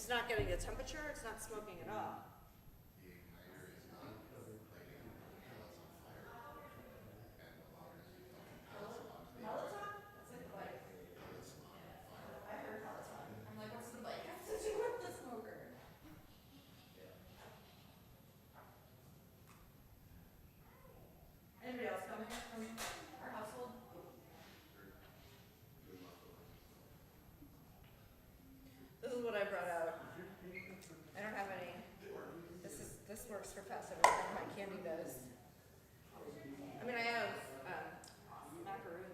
It's not getting the temperature, it's not smoking at all. Anybody else come here from our household? This is what I brought out. I don't have any. This works for fast everything. My candy does. I mean, I have macaroon.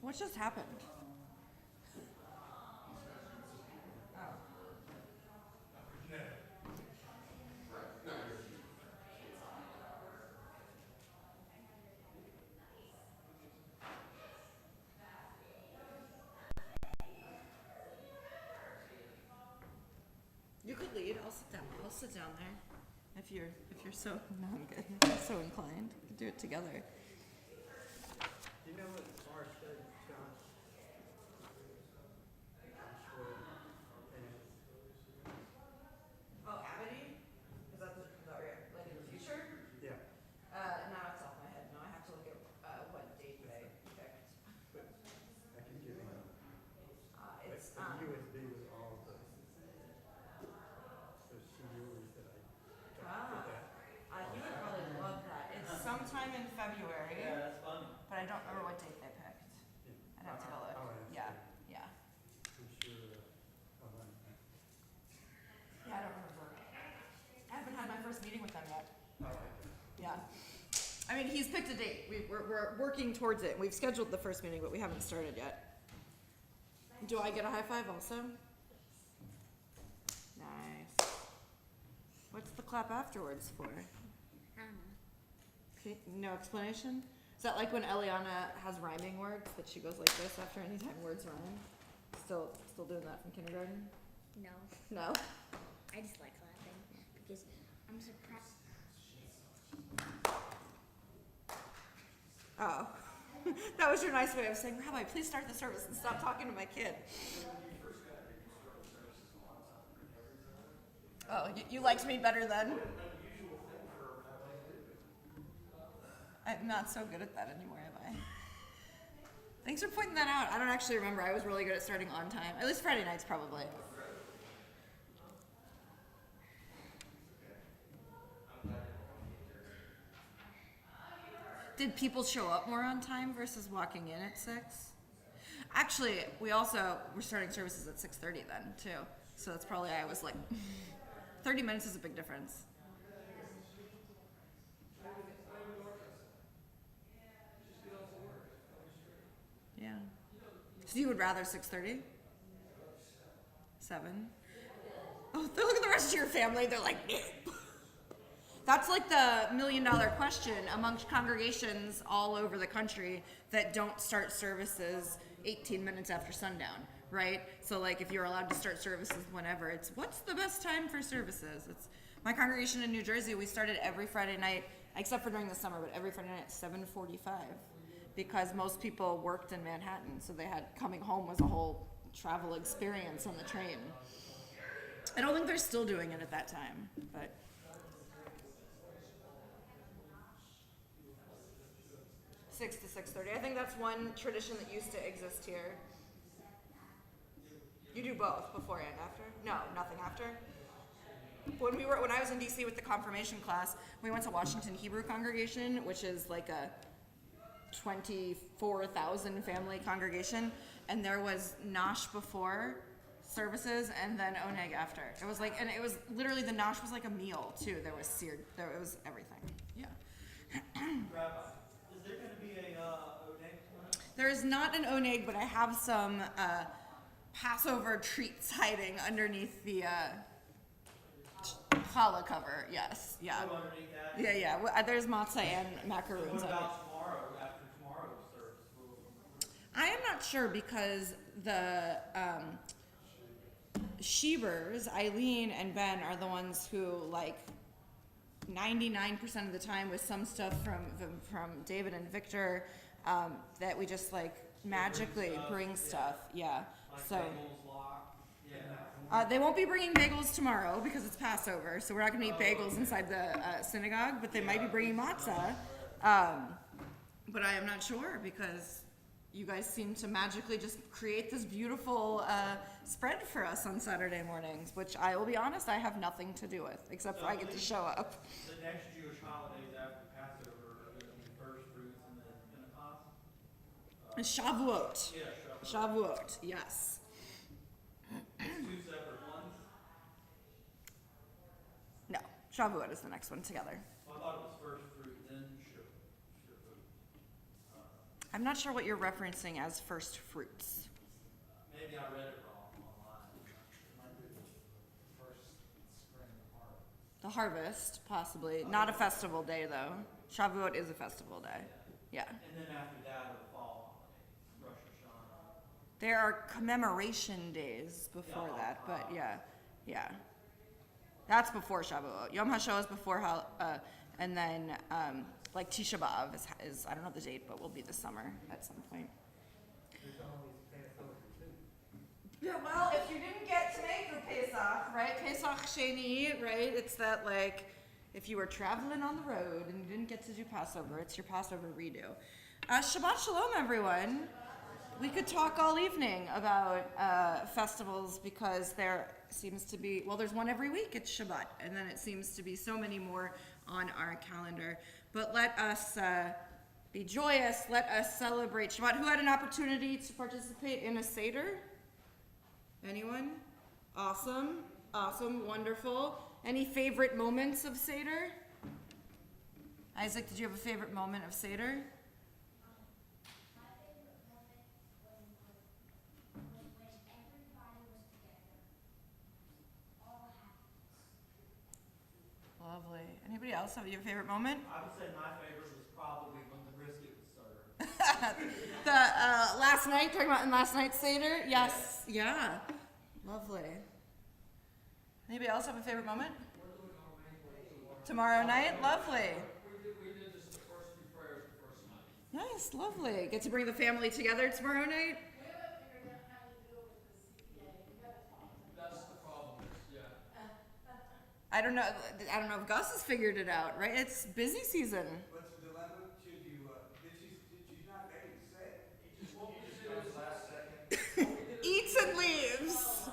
What just happened? You could lead. I'll sit down. I'll sit down there. If you're so no, I'm good. If you're so inclined, we could do it together. You know what Mars said, John? Oh, Amity? Is that like in the future? Yeah. Now it's off my head. No, I have to look at what date they picked. But I can give you It's a USB with all the CDs that I got with that. You would probably love that. It's sometime in February. Yeah, that's fun. But I don't remember what date they picked. Yeah. I'd have to go look. I'll ask Yeah, them. yeah. I'm sure I'll run that. Yeah, I don't remember. I haven't had my first meeting with them yet. Yeah. I mean, he's picked a date. We're working towards it. We've scheduled the first meeting, but we haven't started yet. Do I get a high five also? Nice. What's the clap afterwards for? Okay, no explanation? Is that like when Eliana has rhyming words, that she goes like this after any time words rhyme? Still doing that from kindergarten? No, No? I just like clapping because I'm surprised. Oh. That was your nice way of saying, Rabbi, please start the service and stop talking to my kid. Oh, you liked me better then? I'm not so good at that anymore, am I? Thanks for pointing that out. I don't actually remember. I was really good at starting on time. At least Friday nights, probably. Did people show up more on time versus walking in at 6? Actually, we're starting services at 6:30 then, too. So that's probably, I was like, 30 minutes is a big difference. Yeah. So you would rather 6:30? 7? Oh, look at the rest of your family. They're like, that's like the $1 million question amongst congregations all over the country that don't start services 18 minutes after sundown, right? So like if you're allowed to start services whenever, it's what's the best time for services? It's my congregation in New Jersey, we started every Friday night, except for during the summer, but every Friday night at 7:45 because most people worked in Manhattan, so they had coming home was a whole travel experience on the train. I don't think they're still doing it at that time, but 6 to 6:30. I think that's one tradition that used to exist here. You do both, before and after? No, nothing after. When I was in DC with the confirmation class, we went to Washington Hebrew congregation, which is like a 24,000 family congregation, and there was nosh before services and then oneg after. It was like, and it was literally the nosh was like a meal too. There was seared, it was everything. Yeah. Rabbi, is there going to be a oneg tonight? There is not an oneg, but I have some Passover treats hiding underneath the challah cover. Yes, yeah. So underneath that. Yeah, yeah. There's matzah and macaroons. What on it. about tomorrow, after tomorrow's service? I am not sure because the Shebers, Eileen and Ben, are the ones who, like, 99% of the time with some stuff from David and Victor that we just, like, magically bring stuff. Yeah. Like So bagels, lock? Yeah. they won't be bringing bagels tomorrow because it's Passover, so we're not going to eat bagels inside the synagogue, but they might be bringing matzah. But I am not sure because you guys seem to magically just create this beautiful spread for us on Saturday mornings, which I will be honest, I have nothing to do with, except for I get to show up. The next Jewish holidays after Passover are going to be first fruits and then Pentecost? Shavuot. Yeah, Shabbat. Shavuot, yes. Two separate ones? No, Shavuot is the next one together. Well, I thought it was first fruit, then Shabbat. I'm not sure what you're referencing as first fruits. Maybe I read it wrong online. The harvest, possibly. Not a festival day, though. Shavuot is a festival day. Yeah. And then after that are the fall holidays, Rosh Hashanah. There are commemoration days before that, but yeah. Yeah. That's before Shavuot. Yom HaShoah is before, and then, like Tisha B'Av is, I don't know the date, but will be this summer at some point. There's always Passover too. Yeah, well, if you didn't get to make the Pesach, right? Pesach Sheni, right? It's that, like, if you were traveling on the road and you didn't get to do Passover, it's your Passover redo. Shabbat Shalom, everyone. We could talk all evening about festivals because there seems to be, well, there's one every week, it's Shabbat, and then it seems to be so many more on our calendar. But let us be joyous, let us celebrate Shabbat. Who had an opportunity to participate in a Seder? Anyone? Awesome, awesome, wonderful. Any favorite moments of Seder? Isaac, did you have a favorite moment of Seder? My favorite moment when everybody was together, all happiness. Lovely. Anybody else have your favorite moment? I would say my favorite was probably when the brisket was served. Last night, talking about in last night's Seder? Yes. Yeah. Lovely. Anybody else have a favorite moment? Tomorrow night? Lovely. We did just the first few prayers the first night. Nice, lovely. Get to bring the family together tomorrow night? That's the problem, yeah. I don't know if Gus has figured it out, right? It's busy season. What's the dilemma? Should you, did you not make it say? What we did is, Last second. Eats and leaves.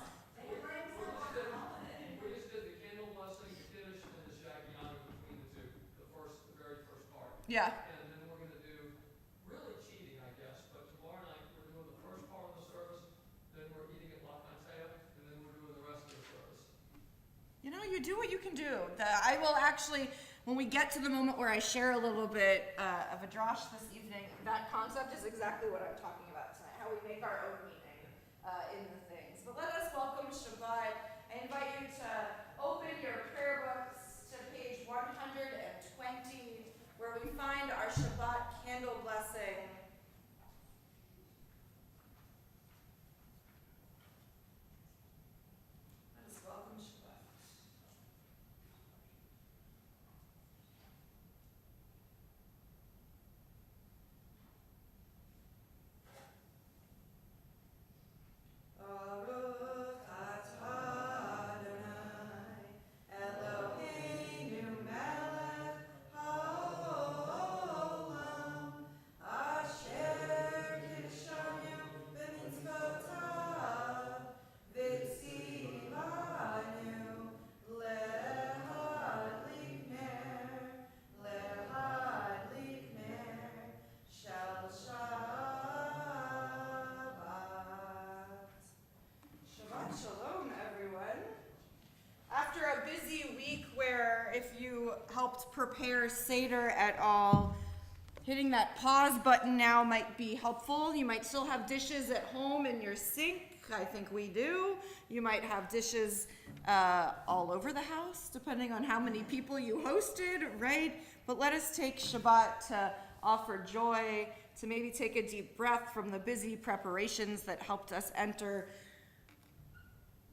we just did the candle blessing, the Kiddush, and the Shakyana between the two, the very first part. Yeah. And then we're gonna do, really cheating, I guess, but tomorrow night, we're doing the first part of the service, then we're eating at La Cantea, and then we're doing the rest of the service. You know, you do what you can do. I will actually, when we get to the moment where I share a little bit of a drosh this evening, that concept is exactly what I'm talking about tonight, how we make our own meaning in the things. But let us welcome Shabbat. I invite you to open your prayer books to page 120, where we find our Shabbat candle blessing. Let us welcome Shabbat. Baruch atah Adonai, Eloheinu melech haolam, asher kiddushanu b'mitzvotav, v'tzivanu lehadlik ner shel Shabbat. Shabbat Shalom, everyone. After a busy week where if you helped prepare Seder at all, Hitting that pause button now might be helpful. You might still have dishes at home in your sink. I think we do. You might have dishes all over the house, depending on how many people you hosted, right? But let us take Shabbat to offer joy, to maybe take a deep breath from the busy preparations that helped us enter.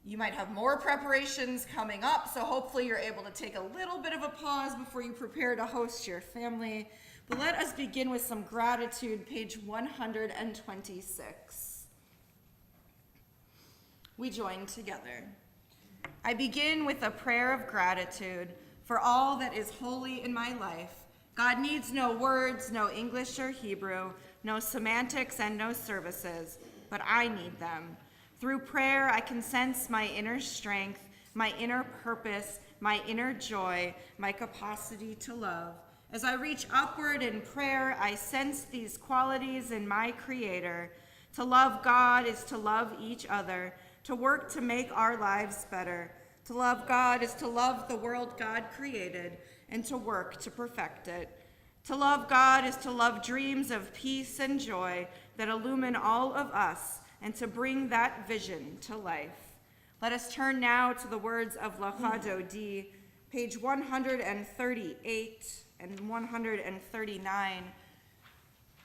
You might have more preparations coming up, so hopefully you're able to take a little bit of a pause before you prepare to host your family. But let us begin with some gratitude, page 126. We join together. I begin with a prayer of gratitude for all that is holy in my life. God needs no words, no English or Hebrew, no semantics and no services, but I need them. Through prayer, I can sense my inner strength, my inner purpose, my inner joy, my capacity to love. As I reach upward in prayer, I sense these qualities in my Creator. To love God is to love each other, to work to make our lives better. To love God is to love the world God created and to work to perfect it. To love God is to love dreams of peace and joy that illumine all of us and to bring that vision to life. Let us turn now to the words of Lachado D, page 138 and 139.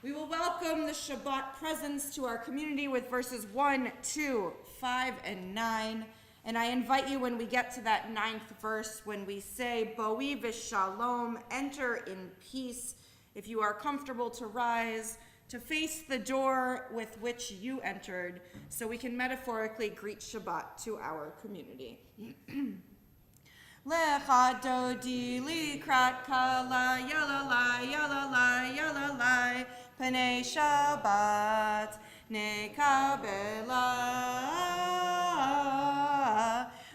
We will welcome the Shabbat presence to our community with verses 1, 2, 5, and 9. And I invite you when we get to that 9th verse, when we say, Boi v'shalom, enter in peace. If you are comfortable to rise, to face the door with which you entered, so we can metaphorically greet Shabbat to our community. Lecha dodi likrat kala yalalai yalalai yalalai panei Shabbat nekabela.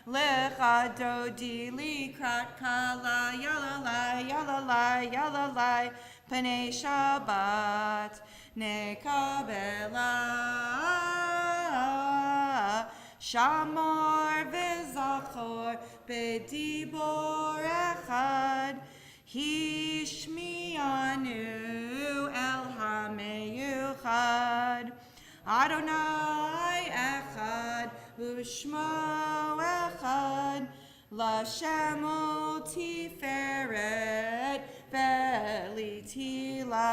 Lecha dodi likrat kala yalalai yalalai yalalai panei Shabbat nekabela. Shamor v'zachor b'dibor echad hishmianu el hameyuchad Adonai echad u'shmo echad l'shemo tiferet v'litila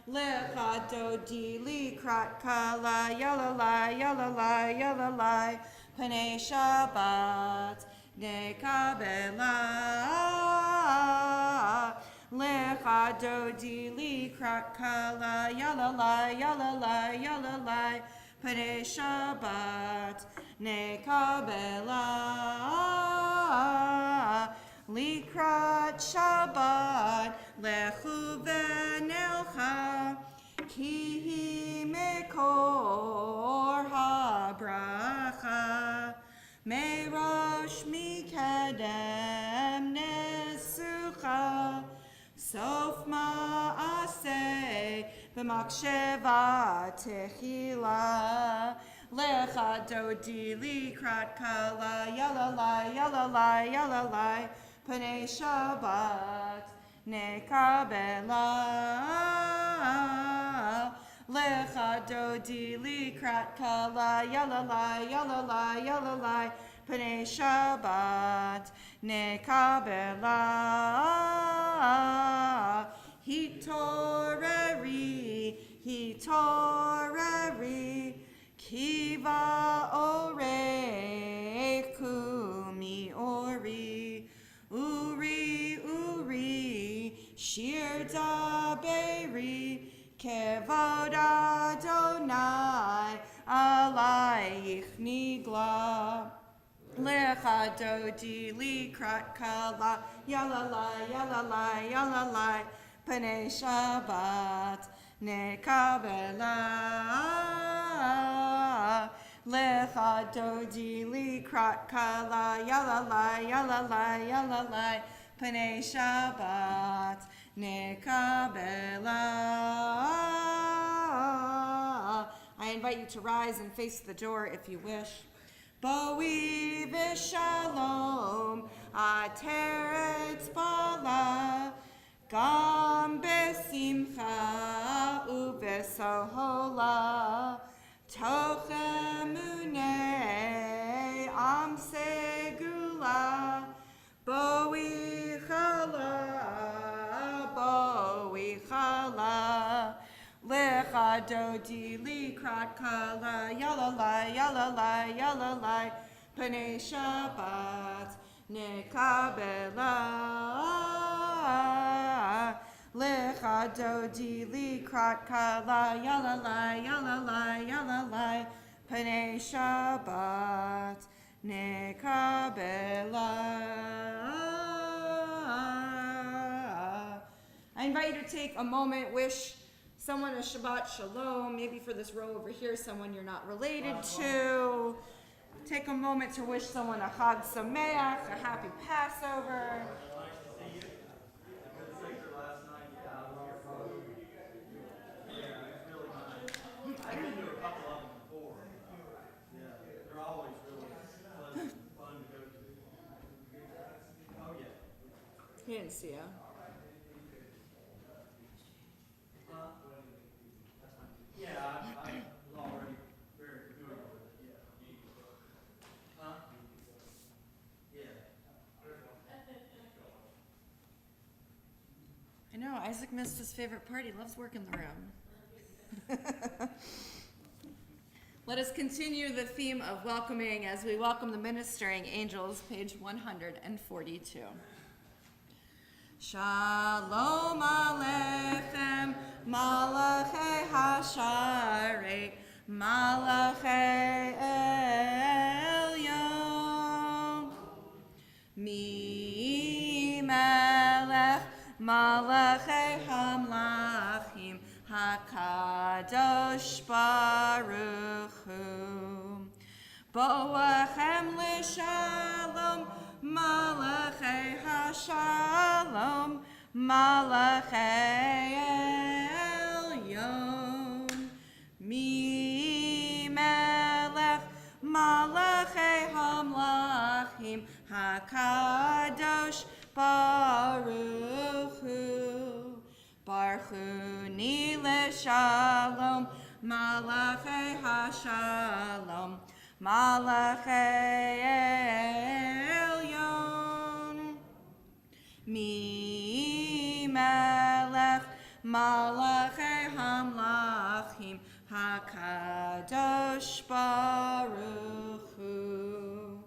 Lecha dodi likrat kala yalalai yalalai yalalai panei Shabbat nekabela. Lecha dodi likrat kala yalalai yalalai yalalai panei Shabbat nekabela. Likrat Shabbat lechu v'nelcha ki hi mekor habracha merosh mikedem nesucha sof ma'aseh b'maksheva techila lecha dodi likrat kala yalalai yalalai yalalai panei Shabbat nekabela. Lecha dodi likrat kala yalalai yalalai yalalai panei Shabbat nekabela. Hitoreri kiva ore kumi ori Uri, shir daberi, kevod Adonai, alayich nigla. Lecha dodi likrat kala, yalalai, yalalai, yalalai, panei Shabbat, nekabela. Lecha dodi likrat kala yalalai yalalai yalalai panei Shabbat nekabela. I invite you to rise and face the door if you wish. Boi v'shalom ateret bala gam bes besimcha ubesohola toch emunei am segula boi chala lecha dodi likrat kala yalalai Panei Shabbat nekabela lecha dodi likrat kala yalalai Panei Shabbat nekabela. I invite you to take a moment, wish someone a Shabbat Shalom, maybe for this row over here, someone you're not related to. Take a moment to wish someone a Chag Sameach, a happy Passover. Nice to see you. Good to see you last night. Yeah, I was here for yeah, it's really nice. I've been to a couple of them before. Yeah, they're always really pleasant and fun to go to. Oh, yeah. He didn't see you. Yeah, I was already very familiar with it, yeah. Huh? Yeah. I know, Isaac missed his favorite part. He loves working the room. Let us continue the theme of welcoming as we welcome the ministering angels, page 142. Shalom Aleichem, Malachei Hasharet, Malachei Elyon. Mi Melech, Malachei Hamlachim, HaKadosh Baruch Hu. Boachem L'Shalom, Malachei HaShalom, Malachei Elyon. Mi Melech, Malachei Hamlachim, HaKadosh Baruch Hu. Baruch Hu Ni L'Shalom, Malachei HaShalom, Malachei Elyon. Mi Melech, Malachei Hamlachim, HaKadosh Baruch Hu.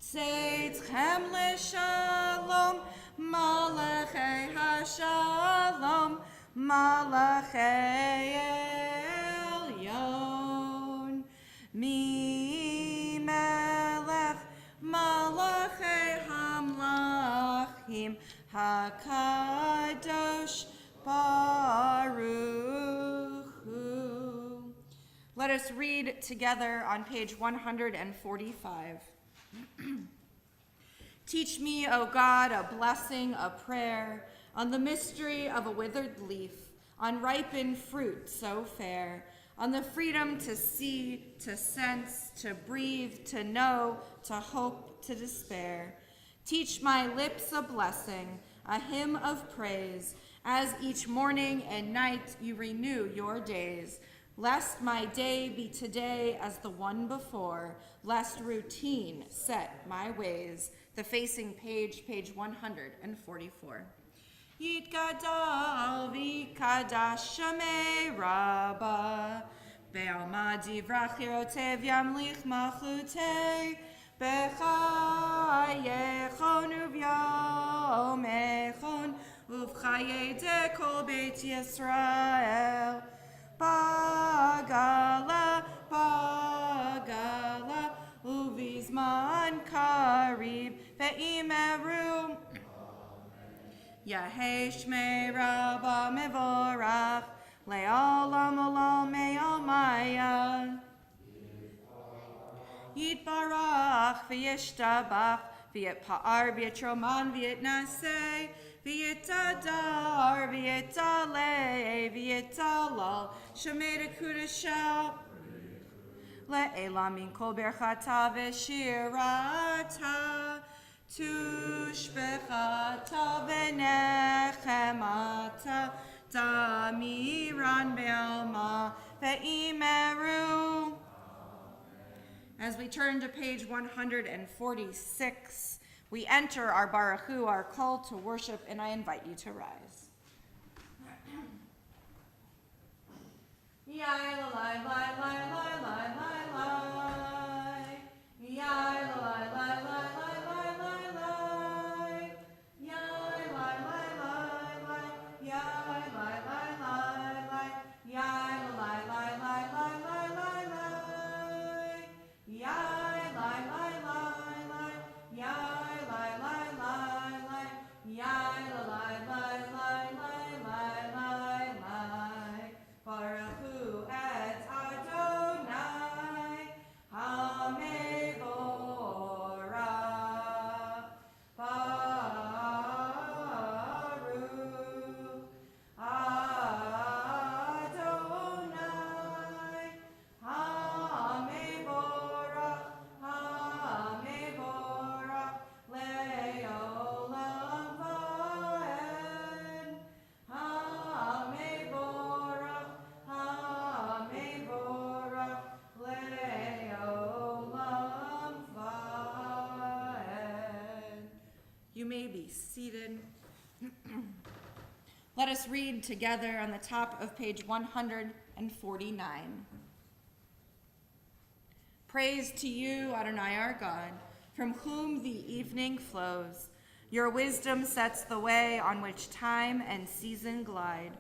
Tzeitzchem L'Shalom, Malachei HaShalom, Malachei Elyon. Mi Melech, Malachei Hamlachim, HaKadosh Baruch Hu. Let us read together on page 145. Teach me, O God, a blessing, a prayer, on the mystery of a withered leaf, on ripened fruit so fair, on the freedom to see, to sense, to breathe, to know, to hope, to despair. Teach my lips a blessing, a hymn of praise, as each morning and night you renew your days. Lest my day be today as the one before, lest routine set my ways. The facing page, page 144. Yitgadal v'kadash Shemei Rabbah, Be'alma divrach yirotev yamlich malchutei, B'chayechon uvyomechon, uv'chaye de kol beit Yisrael. Bagala, bagala, uvizman karib, ve'imeru. Yahei Shmei Rabbah mevorach, le'olam olam me'almaya. Yitbarach v'yishtabach, v'yitpa'ar v'yitroman v'yitnaseh, v'yitadar v'yitaleh v'yitalal, shemei dekudashah. Le'elam min kol berchata v'shirata, tushbechata v'nechemata, Damiran Be'alma Ve'imeru. As we turn to page 146, we enter our Baruch Hu, our call to worship, and I invite you to rise. Yai la lai lai lai lai lai lai lai. Yai la lai lai lai lai lai lai lai. Yai lai lai lai lai. Yai lai lai lai lai. Yai la lai lai lai lai lai lai lai. Yai lai lai lai lai. Yai lai lai lai lai. Yai la lai lai lai lai lai lai lai. Baruch Hu et Adonai HaMevorach. Baruch Adonai HaMevorach. HaMevorach le'olam va'ed. HaMevorach. HaMevorach le'olam va'ed. You may be seated. Let us read together on the top of page 149. Praise to you, Adonai our God, from whom the evening flows. Your wisdom sets the way on which time and season glide.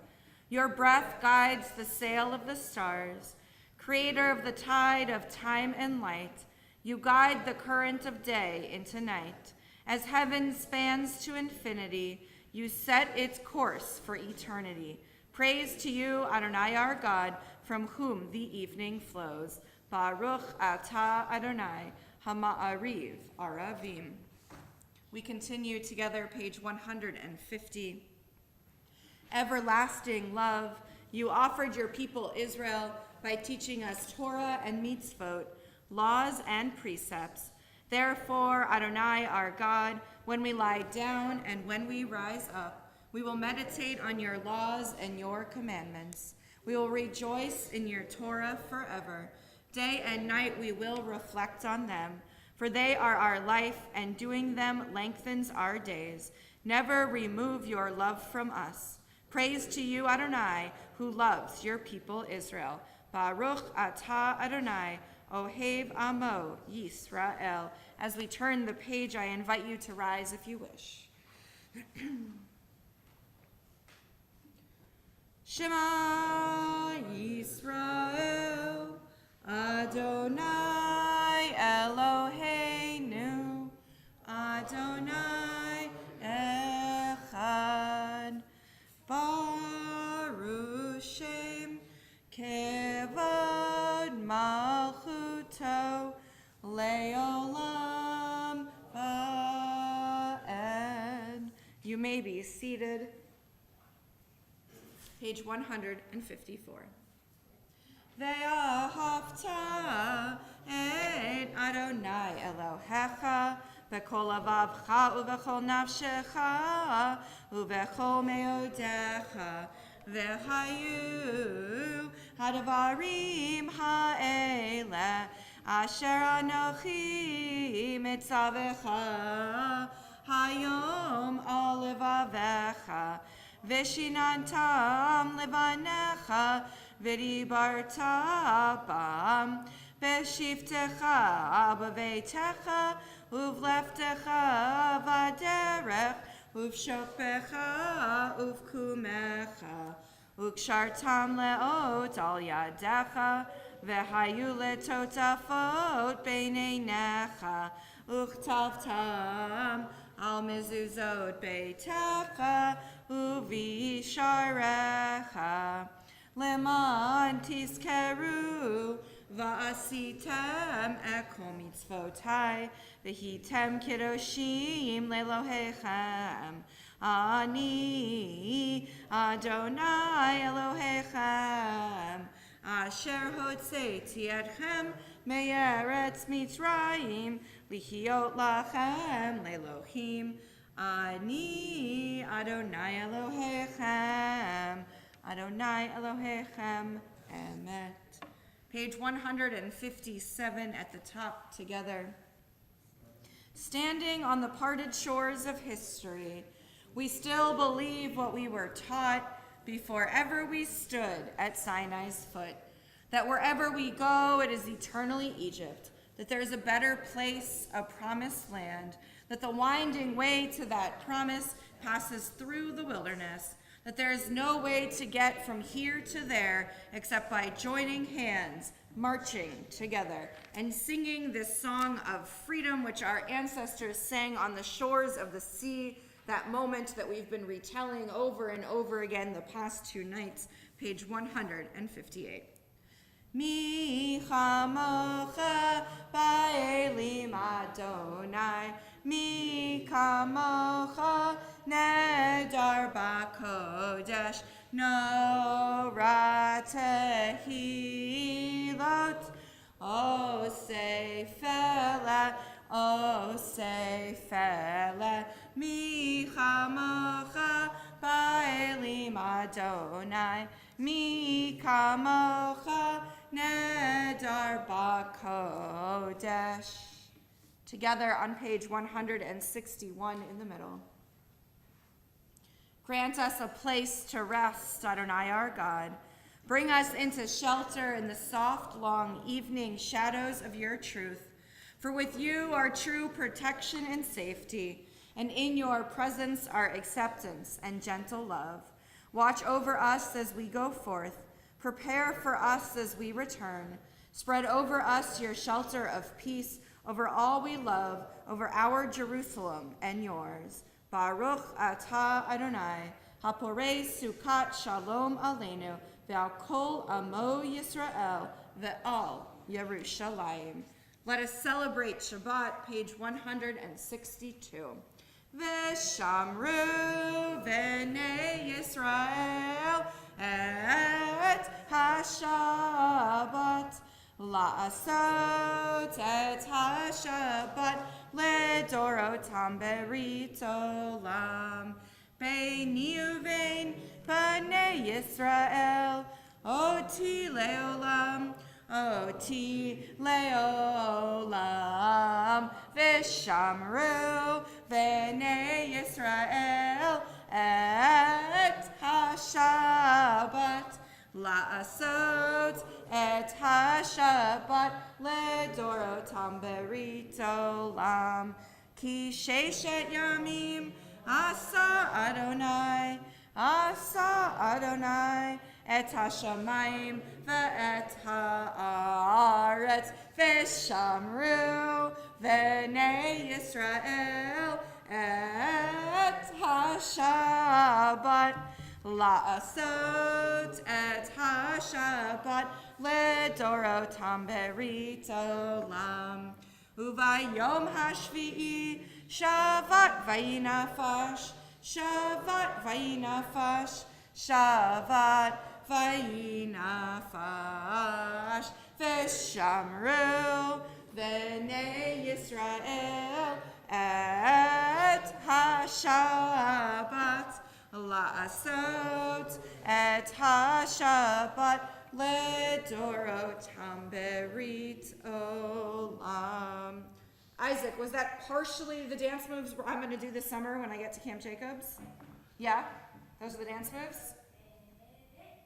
Your breath guides the sail of the stars. Creator of the tide of time and light, you guide the current of day into night. As heaven spans to infinity, you set its course for eternity. Praise to you, Adonai our God, from whom the evening flows. Baruch atah Adonai, hama'ariv aravim. We continue together, page 150. Everlasting love, you offered your people Israel by teaching us Torah and mitzvot, laws and precepts. Therefore, Adonai our God, when we lie down and when we rise up, we will meditate on your laws and your commandments. We will rejoice in your Torah forever. Day and night we will reflect on them, for they are our life, and doing them lengthens our days. Never remove your love from us. Praise to you, Adonai, who loves your people Israel. Baruch atah Adonai, Ohev Amo Yisrael. As we turn the page, I invite you to rise if you wish. Shema Yisrael, Adonai Eloheinu, Adonai Echad. Baruch Shem Kevod Malchuto Leolam Va'ed. You may be seated. Page 154. Ve'ahavta et Adonai Elohecha b'kol lavavcha u'v'chol nafshecha u'v'chol meodecha ve'hayu hadavarim ha'ele asher anochi mitzavecha hayom al levavecha Vishinantam levanecha v'dibarta bam b'shiftecha b'veitecha uvleftecha v'derech uv'shokpecha uv'kumecha ukshartam leot al yadecha v'hayu letotafot b'neinecha uchtavtam al mezuzot beitecha uvisharecha leman tiskeru va'asitem ekol mitzvotai v'hitem kiddoshim lelohechem ani Adonai Elohechem asher hotzeiti etchem me'eretz Mitzrayim lihiot lachem lelohim Ani Adonai Elohechem Adonai Elohechem Emet. Page 157 at the top together. Standing on the parted shores of history, we still believe what we were taught before ever we stood at Sinai's foot, that wherever we go, it is eternally Egypt, that there is a better place, a promised land, that the winding way to that promise passes through the wilderness, that there is no way to get from here to there except by joining hands, marching together, and singing this song of freedom which our ancestors sang on the shores of the sea, that moment that we've been retelling over and over again the past 2 nights, page 158. Mi chamocha ba'elim Adonai, mi kamocha nedar ba'kodesh, nora tehilot, o seifele, o seifele, mi chamocha ba'elim Adonai, mi kamocha nedar ba'kodesh. Together on page 161 in the middle. Grant us a place to rest, Adonai our God. Bring us into shelter in the soft, long evening shadows of your truth. For with you are true protection and safety, and in your presence are acceptance and gentle love. Watch over us as we go forth. Prepare for us as we return. Spread over us your shelter of peace, over all we love, over our Jerusalem and yours. Baruch atah Adonai, haporei sukat shalom aleinu, ve'al kol amo Yisrael, ve'al Yerushalayim. Let us celebrate Shabbat, page 162. V'shamru v'nei Yisrael et ha-Shabbat, la'asot et ha-Shabbat ledorotam berit olam. Beini uvein b'nei Yisrael oti leolam, oti leolam. V'shamru v'nei Yisrael et ha-Shabbat, la'asot et ha-Shabbat ledorotam berit olam. Ki sheshet yamim asa Adonai et ha-shamayim ve'et ha'aretz, v'shamru v'nei Yisrael et ha-Shabbat, la'asot et ha-Shabbat ledorotam berit olam. Uvayom hashvi'i Shabbat vayinafash, Shabbat vayinafash, Shabbat vayinafash. V'shamru v'nei Yisrael et ha-Shabbat, la'asot et ha-Shabbat ledorotam berit olam. Isaac, was that partially the dance moves I'm going to do this summer when I get to Camp Jacobs? Yeah? Those are the dance moves?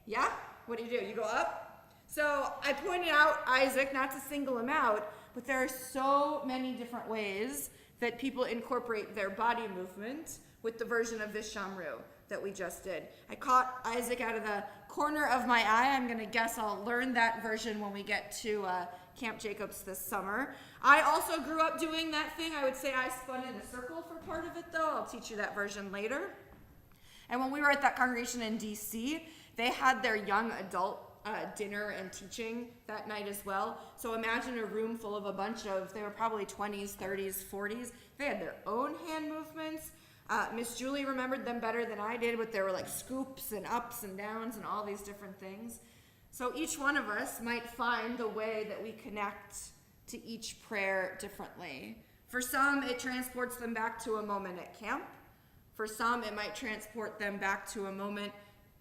Yeah? What do? You go up? So I pointed out Isaac, not to single him out, but there are so many different ways that people incorporate their body movement with the version of Vishamru that we just did. I caught Isaac out of the corner of my eye. I'm going to guess I'll learn that version when we get to Camp Jacobs this summer. I also grew up doing that thing. I would say I spun in a circle for part of it, though. I'll teach you that version later. And when we were at that congregation in D.C., they had their young adult dinner and teaching that night as well. So imagine a room full of a bunch of, they were probably 20s, 30s, 40s. They had their own hand movements. Miss Julie remembered them better than I did, but there were like scoops and ups and downs and all these different things. So each one of us might find the way that we connect to each prayer differently. For some, it transports them back to a moment at camp. For some, it might transport them back to a moment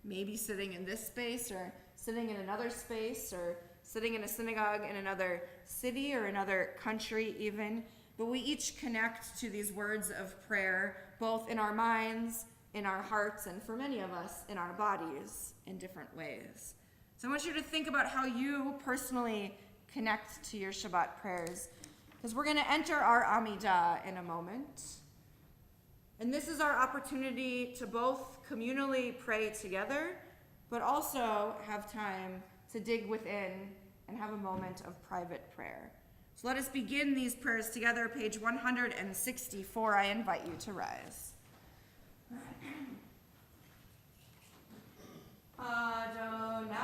maybe sitting in this space or sitting in another space or sitting in a synagogue in another city or another country even. But we each connect to these words of prayer, both in our minds, in our hearts, and for many of us, in our bodies in different ways. So I want you to think about how you personally connect to your Shabbat prayers, because we're going to enter our Amidah in a moment. And this is our opportunity to both communally pray together, but also have time to dig within and have a moment of private prayer. So let us begin these prayers together. Page 164, I invite you to rise. Adonai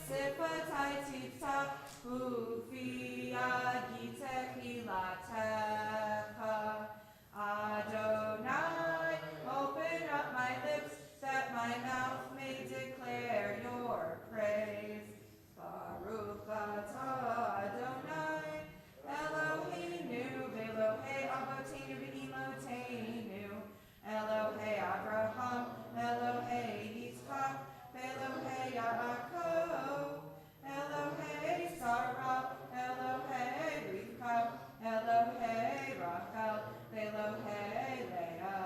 sifatai tifta ufi agite hilatecha. Adonai, open up my lips that my mouth may declare your praise. Baruch atah Adonai, Eloheinu v'Elohei Avoteinu v'Imoteinu, Elohei Abraham, Elohei Yitzchak, v'Elohei Yaakov, Elohei Sarah, Elohei Rivka, Elohei Rachel, v'Elohei Leah,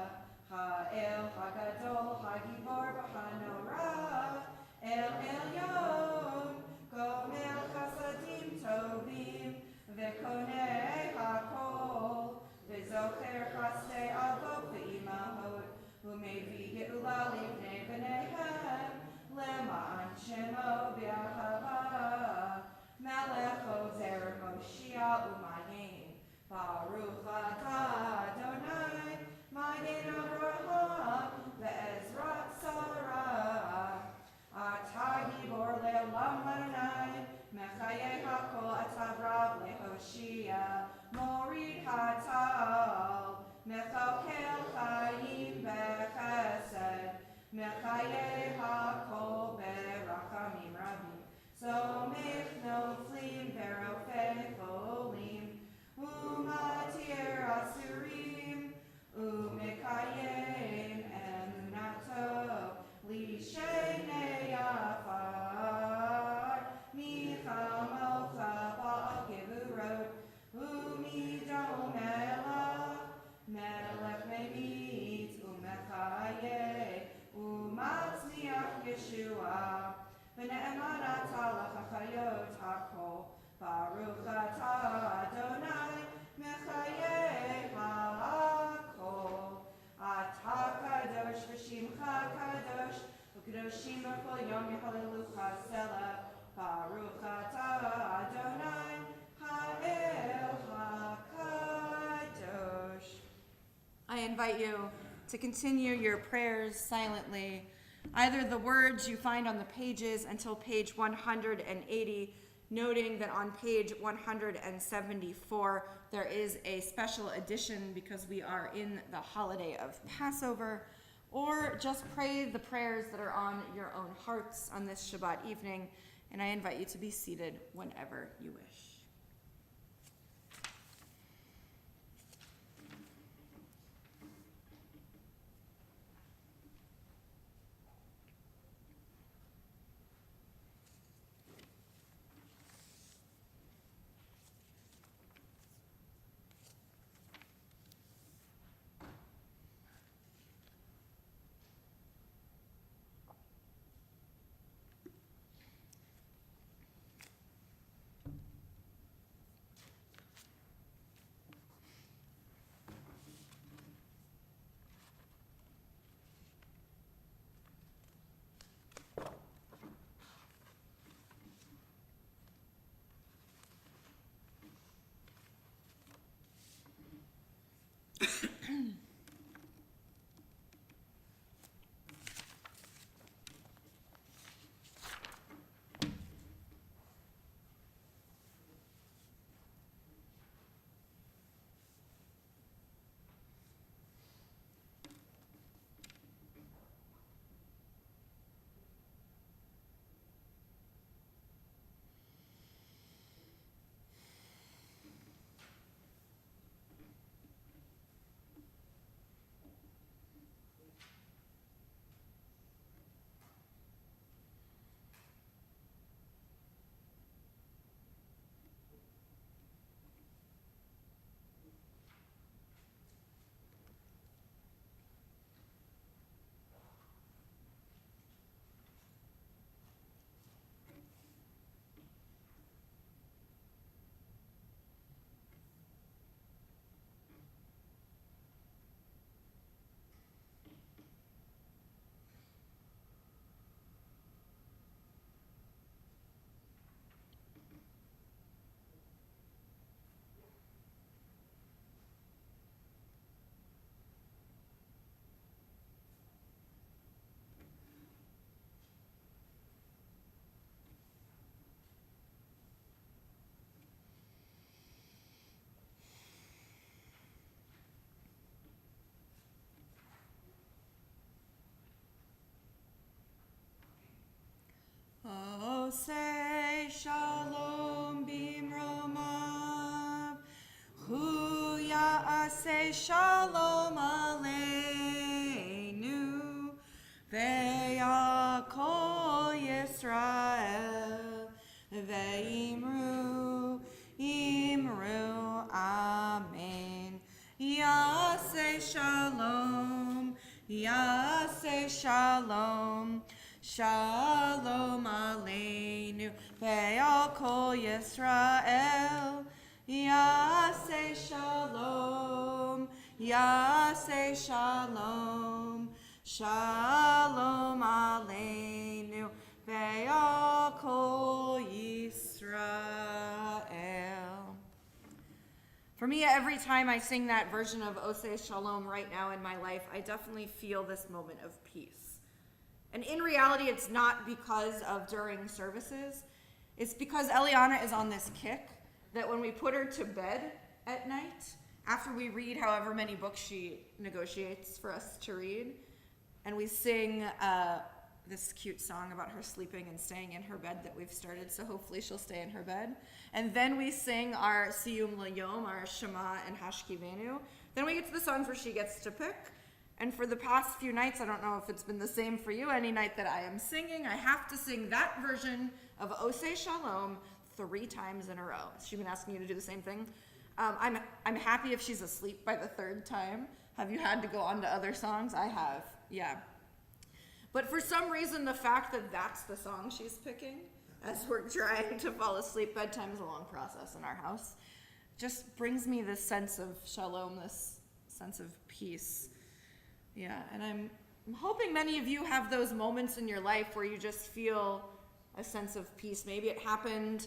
Ha'el Hagadol Hagibor v'Hanorah, El Elyon, Gomel Chasadim Tovim, V'Konei HaKol, V'Zocher Chastei Avot V'Imahot, U'Mevi Geula Livnei B'neihem, Le'ma'an Shemo B'Ahava, Melech Ozer Moshiach U'Magen, Baruch atah Adonai, Magen Avraham, Ve'ezrat Sarah. Atah gibor le'olam Adonai, Mechayeh hakol atah rav le'hoshia, Morid hatal, Mechakel chayim bechesed, Mechayeh hakol berachamim rabim, Somech noflim verofei cholim, Umatir asurim, Umekayem emunato, Lishenei afar, Michamocha ba'akivurot, Umidom melech, Melech me'mitz, Umechayeh, Umatzmiach Yeshua, V'ne'eman atah l'chachayot hakol, Baruch atah Adonai, Mechayeh ha'akol. Atah kadosh v'shimcha kadosh, U'kadoshim b'chol yom yehalelucha selah, Baruch atah Adonai, Ha'el ha'kadosh. I invite you to continue your prayers silently, either the words you find on the pages until page 180, noting that on page 174 there is a special edition because we are in the holiday of Passover, or just pray the prayers that are on your own hearts on this Shabbat evening, and I invite you to be seated whenever you wish. Yaseh Shalom Aleinu Ve'yakol Yisrael Ve'imru Imru Amen. Yaseh Shalom, Yaseh Shalom, Shalom Aleinu Ve'al Kol Yisrael. Yaseh Shalom, Yaseh Shalom, Shalom Aleinu Ve'al Kol Yisrael. For me, every time I sing that version of Oseh Shalom right now in my life, I definitely feel this moment of peace. And in reality, it's not because of during services. It's because Eliana is on this kick that when we put her to bed at night, after we read however many books she negotiates for us to read, and we sing this cute song about her sleeping and staying in her bed that we've started, so hopefully she'll stay in her bed. And then we sing our Siyum L'Yom, our Shema and Hashkivenu. Then we get to the songs where she gets to pick. And for the past few nights, I don't know if it's been the same for you, any night that I am singing, I have to sing that version of Oseh Shalom 3 times in a row. She's been asking you to do the same thing. I'm happy if she's asleep by the 3rd time. Have you had to go on to other songs? I have, yeah. But for some reason, the fact that that's the song she's picking as we're trying to fall asleep, bedtime is a long process in our house, just brings me this sense of shalom, this sense of peace. Yeah, and I'm hoping many of you have those moments in your life where you just feel a sense of peace. Maybe it happened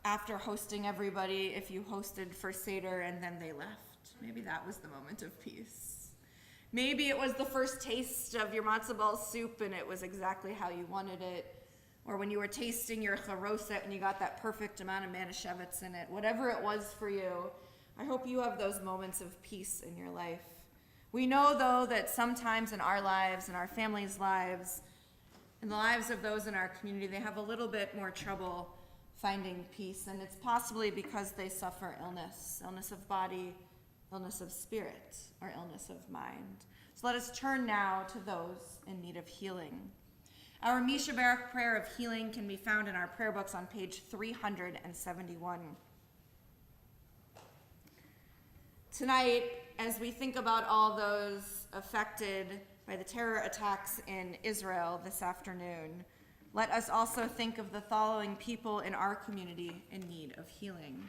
after hosting everybody, if you hosted for Seder and then they left. Maybe that was the moment of peace. Maybe it was the first taste of your matzo ball soup and it was exactly how you wanted it. Or when you were tasting your charoset and you got that perfect amount of manischewitz in it. Whatever it was for you, I hope you have those moments of peace in your life. We know, though, that sometimes in our lives, in our families' lives, in the lives of those in our community, they have a little bit more trouble finding peace. And it's possibly because they suffer illness of body, illness of spirit, or illness of mind. So let us turn now to those in need of healing. Our Mishaberach prayer of healing can be found in our prayer books on page 371. Tonight, as we think about all those affected by the terror attacks in Israel this afternoon, let us also think of the following people in our community in need of healing: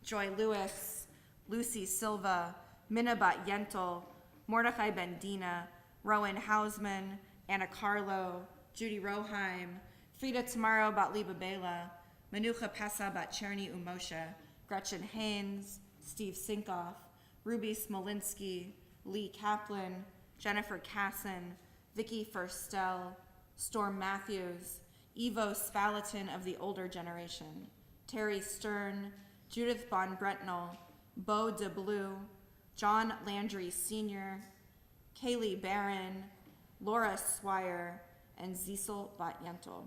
Joy Lewis, Lucy Silva, Minna Bat Yentl, Mordechai Ben Dina, Rowan Hausman, Anna Carlo, Judy Roheim, Frida Tamaro Bat Liba Bela, Manucha Pesa Bat Cherny Umoshe, Gretchen Haynes, Steve Sinkoff, Ruby Smolinsky, Lee Kaplan, Jennifer Casson, Vicky Furstel, Storm Matthews, Ivo Spalatin of the older generation, Terry Stern, Judith Von Bretnell, Beau DeBlue, John Landry Sr., Kaylee Barron, Laura Swire, and Zisel Bat Yentl.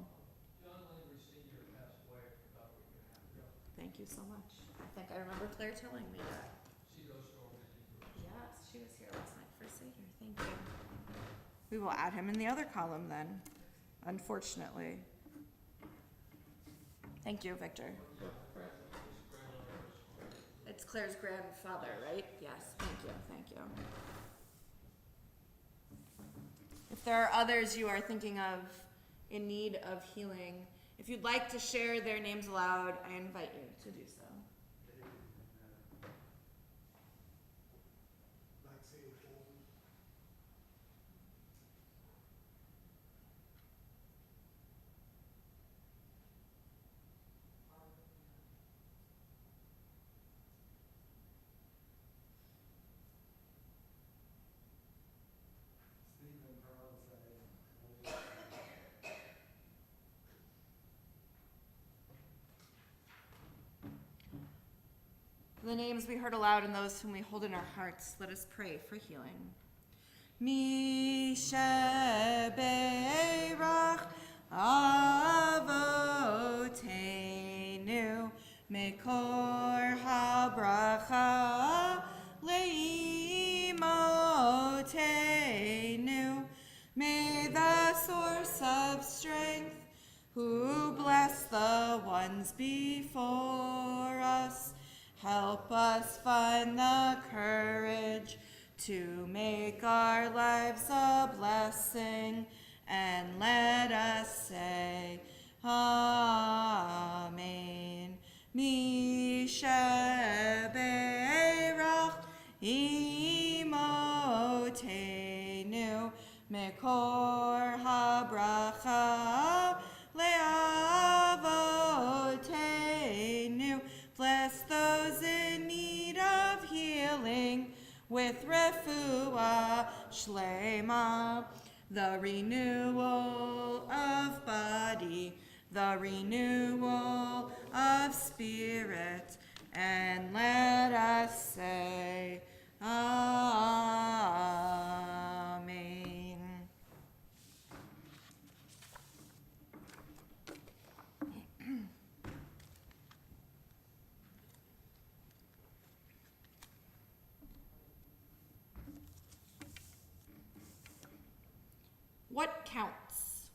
John Landry Sr. passed away about a week and a half ago. Thank you so much. I think I remember Claire telling me that. She goes to our meeting. Yes, she was here last night for Seder. Thank you. We will add him in the other column then, unfortunately. Thank you, Victor. It's Claire's grandfather, right? Yes, thank you, thank you. If there are others you are thinking of in need of healing, if you'd like to share their names aloud, I invite you to do so. The names we heard aloud and those whom we hold in our hearts, let us pray for healing. Mishaberach Avotenu Mekor HaBracha of strength, who bless the ones before us. Help us find the courage to make our lives a blessing, and let us say, Amen. Misheberach imotenu mekor habracha leavotenu. Bless those in need of healing with refuah shlema, the renewal of body, the renewal of spirit, and let us say, Amen. What counts?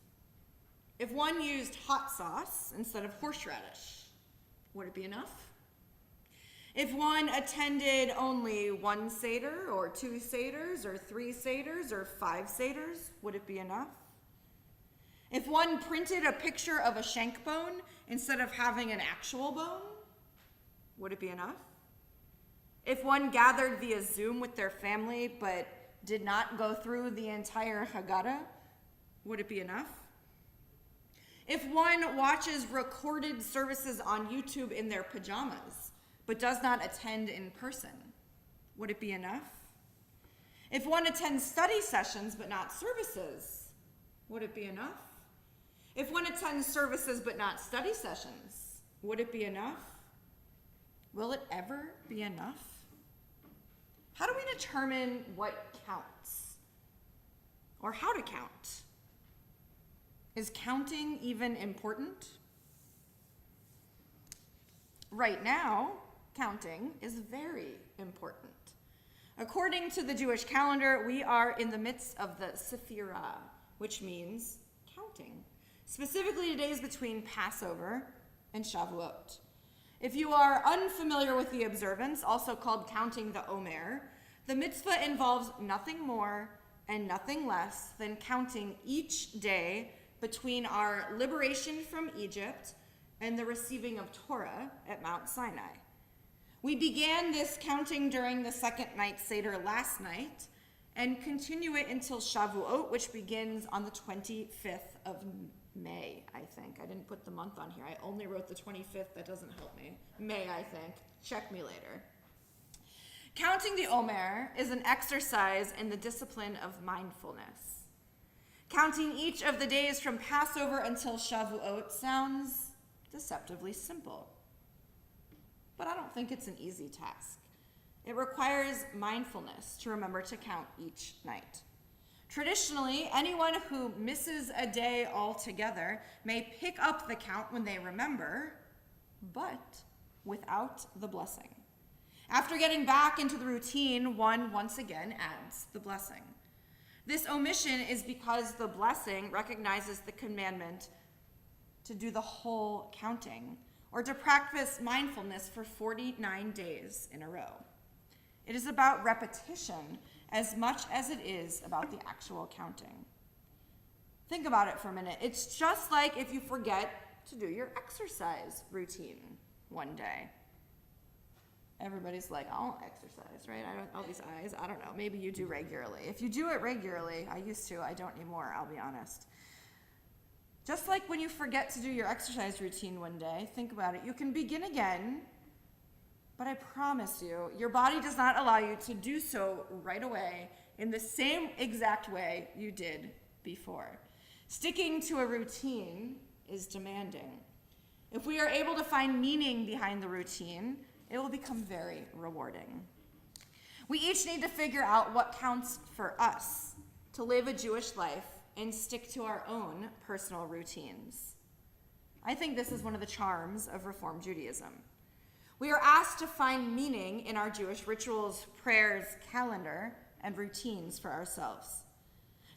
If one used hot sauce instead of horseradish, would it be enough? If one attended only one Seder, or 2 Seders, or 3 Seders, or 5 Seders, would it be enough? If one printed a picture of a shank bone instead of having an actual bone, would it be enough? If one gathered via Zoom with their family but did not go through the entire Haggadah, would it be enough? If one watches recorded services on YouTube in their pajamas, but does not attend in person, would it be enough? If one attends study sessions but not services, would it be enough? If one attends services but not study sessions, would it be enough? Will it ever be enough? How do we determine what counts? Or how to count? Is counting even important? Right now, counting is very important. According to the Jewish calendar, we are in the midst of the Sephirah, which means counting. Specifically, days between Passover and Shavuot. If you are unfamiliar with the observance, also called counting the Omer, the mitzvah involves nothing more and nothing less than counting each day between our liberation from Egypt and the receiving of Torah at Mount Sinai. We began this counting during the second night Seder last night and continue it until Shavuot, which begins on the 25th of May, I think. I didn't put the month on here. I only wrote the 25th. That doesn't help me. May, I think. Check me later. Counting the Omer is an exercise in the discipline of mindfulness. Counting each of the days from Passover until Shavuot sounds deceptively simple. But I don't think it's an easy task. It requires mindfulness to remember to count each night. Traditionally, anyone who misses a day altogether may pick up the count when they remember, but without the blessing. After getting back into the routine, one once again adds the blessing. This omission is because the blessing recognizes the commandment to do the whole counting, or to practice mindfulness for 49 days in a row. It is about repetition as much as it is about the actual counting. Think about it for a minute. It's just like if you forget to do your exercise routine one day. Everybody's like, I don't exercise, right? All these eyes, I don't know. Maybe you do regularly. If you do it regularly, I used to, I don't anymore, I'll be honest. Just like when you forget to do your exercise routine one day, think about it. You can begin again, but I promise you, your body does not allow you to do so right away in the same exact way you did before. Sticking to a routine is demanding. If we are able to find meaning behind the routine, it will become very rewarding. We each need to figure out what counts for us to live a Jewish life and stick to our own personal routines. I think this is one of the charms of Reform Judaism. We are asked to find meaning in our Jewish rituals, prayers, calendar, and routines for ourselves.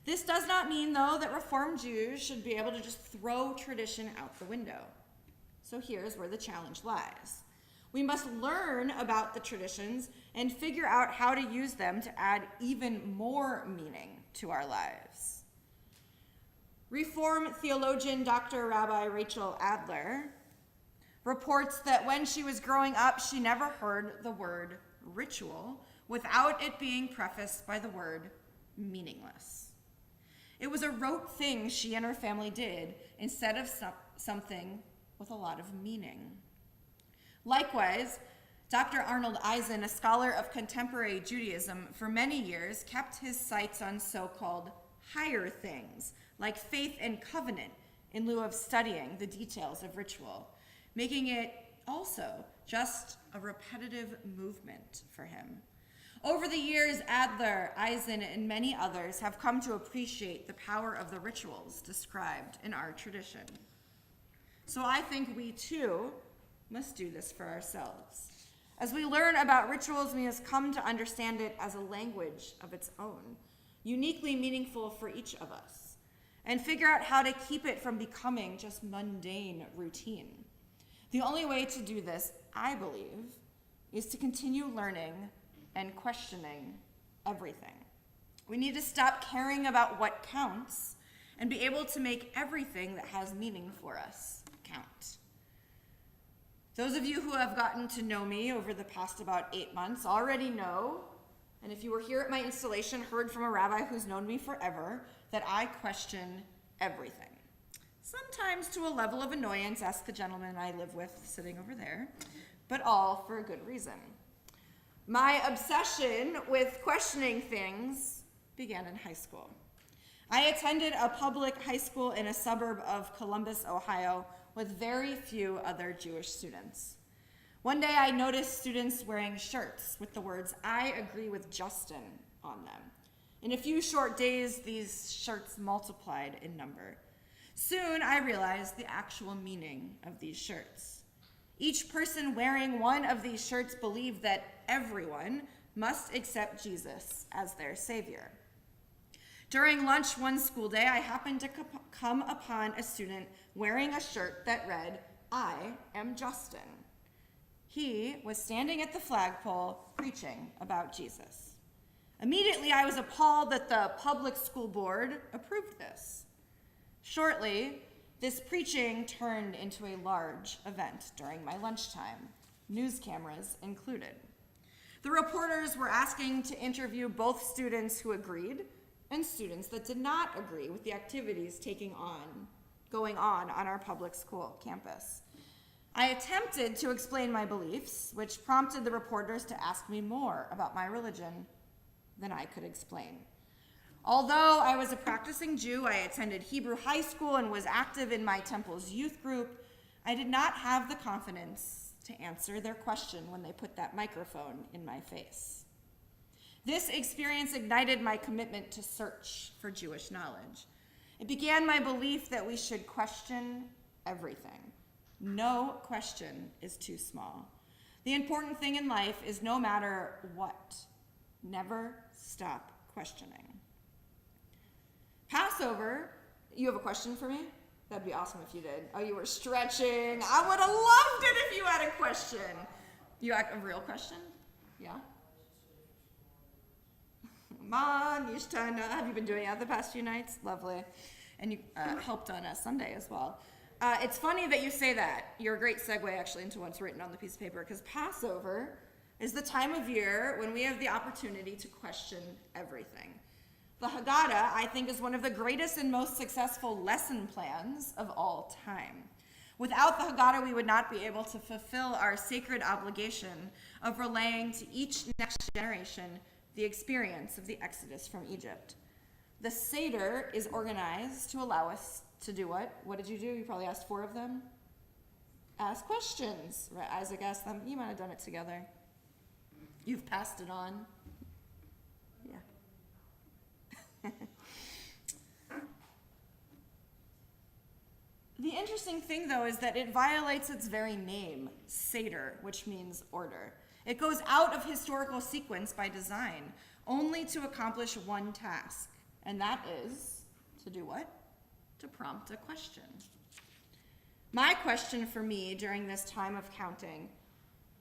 This does not mean, though, that Reformed Jews should be able to just throw tradition out the window. So here's where the challenge lies. We must learn about the traditions and figure out how to use them to add even more meaning to our lives. Reform theologian Dr. Rabbi Rachel Adler reports that when she was growing up, she never heard the word ritual without it being prefaced by the word meaningless. It was a rote thing she and her family did instead of something with a lot of meaning. Likewise, Dr. Arnold Eisen, a scholar of contemporary Judaism, for many years kept his sights on so-called higher things, like faith and covenant, in lieu of studying the details of ritual, making it also just a repetitive movement for him. Over the years, Adler, Eisen, and many others have come to appreciate the power of the rituals described in our tradition. So I think we too must do this for ourselves. As we learn about rituals, we must come to understand it as a language of its own, uniquely meaningful for each of us, and figure out how to keep it from becoming just mundane routine. The only way to do this, I believe, is to continue learning and questioning everything. We need to stop caring about what counts and be able to make everything that has meaning for us count. Those of you who have gotten to know me over the past about 8 months already know, and if you were here at my installation, heard from a rabbi who's known me forever, that I question everything. Sometimes to a level of annoyance, ask the gentleman I live with sitting over there, but all for a good reason. My obsession with questioning things began in high school. I attended a public high school in a suburb of Columbus, Ohio, with very few other Jewish students. One day I noticed students wearing shirts with the words, "I agree with Justin," on them. In a few short days, these shirts multiplied in number. Soon I realized the actual meaning of these shirts. Each person wearing one of these shirts believed that everyone must accept Jesus as their Savior. During lunch one school day, I happened to come upon a student wearing a shirt that read, "I am Justin." He was standing at the flagpole preaching about Jesus. Immediately, I was appalled that the public school board approved this. Shortly, this preaching turned into a large event during my lunchtime, news cameras included. The reporters were asking to interview both students who agreed and students that did not agree with the activities going on our public school campus. I attempted to explain my beliefs, which prompted the reporters to ask me more about my religion than I could explain. Although I was a practicing Jew, I attended Hebrew high school and was active in my temple's youth group, I did not have the confidence to answer their question when they put that microphone in my face. This experience ignited my commitment to search for Jewish knowledge. It began my belief that we should question everything. No question is too small. The important thing in life is no matter what, never stop questioning. Passover, you have a question for me? That'd be awesome if you did. Oh, you were stretching. I would have loved it if you had a question. You had a real question? Yeah? Man, Nishtana. Have you been doing that the past few nights? Lovely. And you helped on a Sunday as well. It's funny that you say that. You're a great segue actually into what's written on the piece of paper, because Passover is the time of year when we have the opportunity to question everything. The Haggadah, I think, is one of the greatest and most successful lesson plans of all time. Without the Haggadah, we would not be able to fulfill our sacred obligation of relaying to each next generation the experience of the Exodus from Egypt. The Seder is organized to allow us to do what? What did you do? You probably asked 4 of them. Ask questions. Right? Isaac asked them. You might have done it together. You've passed it on. Yeah. The interesting thing, though, is that it violates its very name, Seder, which means order. It goes out of historical sequence by design, only to accomplish one task, And that is to do what? To prompt a question. My question for me during this time of counting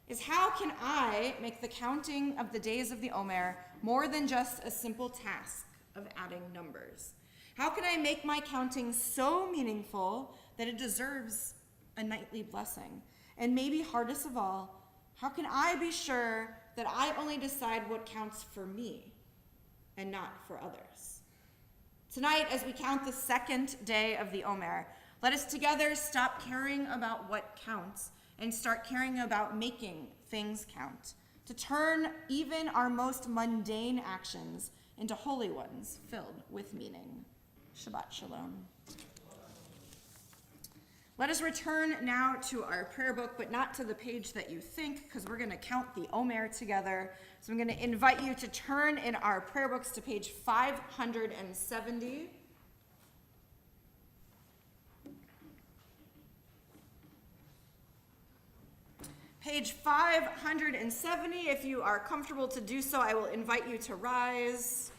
is, how can I make the counting of the days of the Omer more than just a simple task of adding numbers? How can I make my counting so meaningful that it deserves a nightly blessing? And maybe hardest of all, how can I be sure that I only decide what counts for me and not for others? Tonight, as we count the second day of the Omer, let us together stop caring about what counts and start caring about making things count, to turn even our most mundane actions into holy ones filled with meaning. Shabbat Shalom. Let us return now to our prayer book, but not to the page that you think, because we're going to count the Omer together. So I'm going to invite you to turn in our prayer books to page 570. Page 570, if you are comfortable to do so, I will invite you to rise.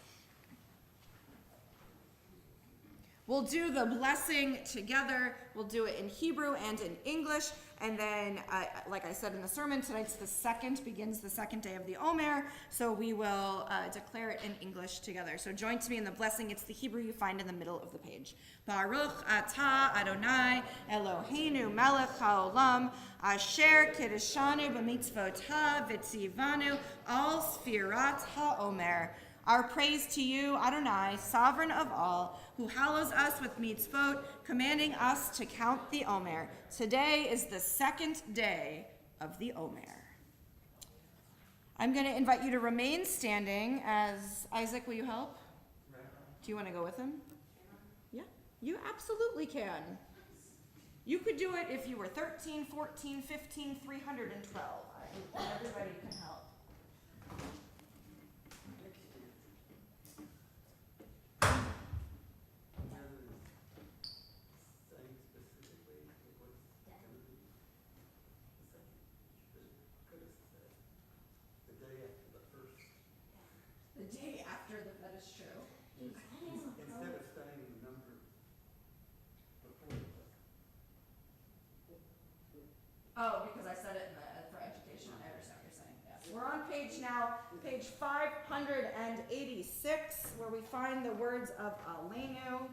We'll do the blessing together. We'll do it in Hebrew and in English. And then, like I said in the sermon, begins the second day of the Omer. So we will declare it in English together. So join me in the blessing. It's the Hebrew you find in the middle of the page. Baruch atah Adonai Eloheinu melech haolam asher kiddushanu b'mitzvotav v'tzivanu al sfirat haomer. Our praise to you, Adonai, sovereign of all, who hallows us with mitzvot, commanding us to count the Omer. Today is the second day of the Omer. I'm going to invite you to remain standing as, Isaac, will you help? Do you want to go with him? Yeah, you absolutely can. You could do it if you were 13, 14, 15, 312. Everybody can help. Oh, because I said it for education. I understand what you're saying. Yes. We're on page 586, where we find the words of Aleinu.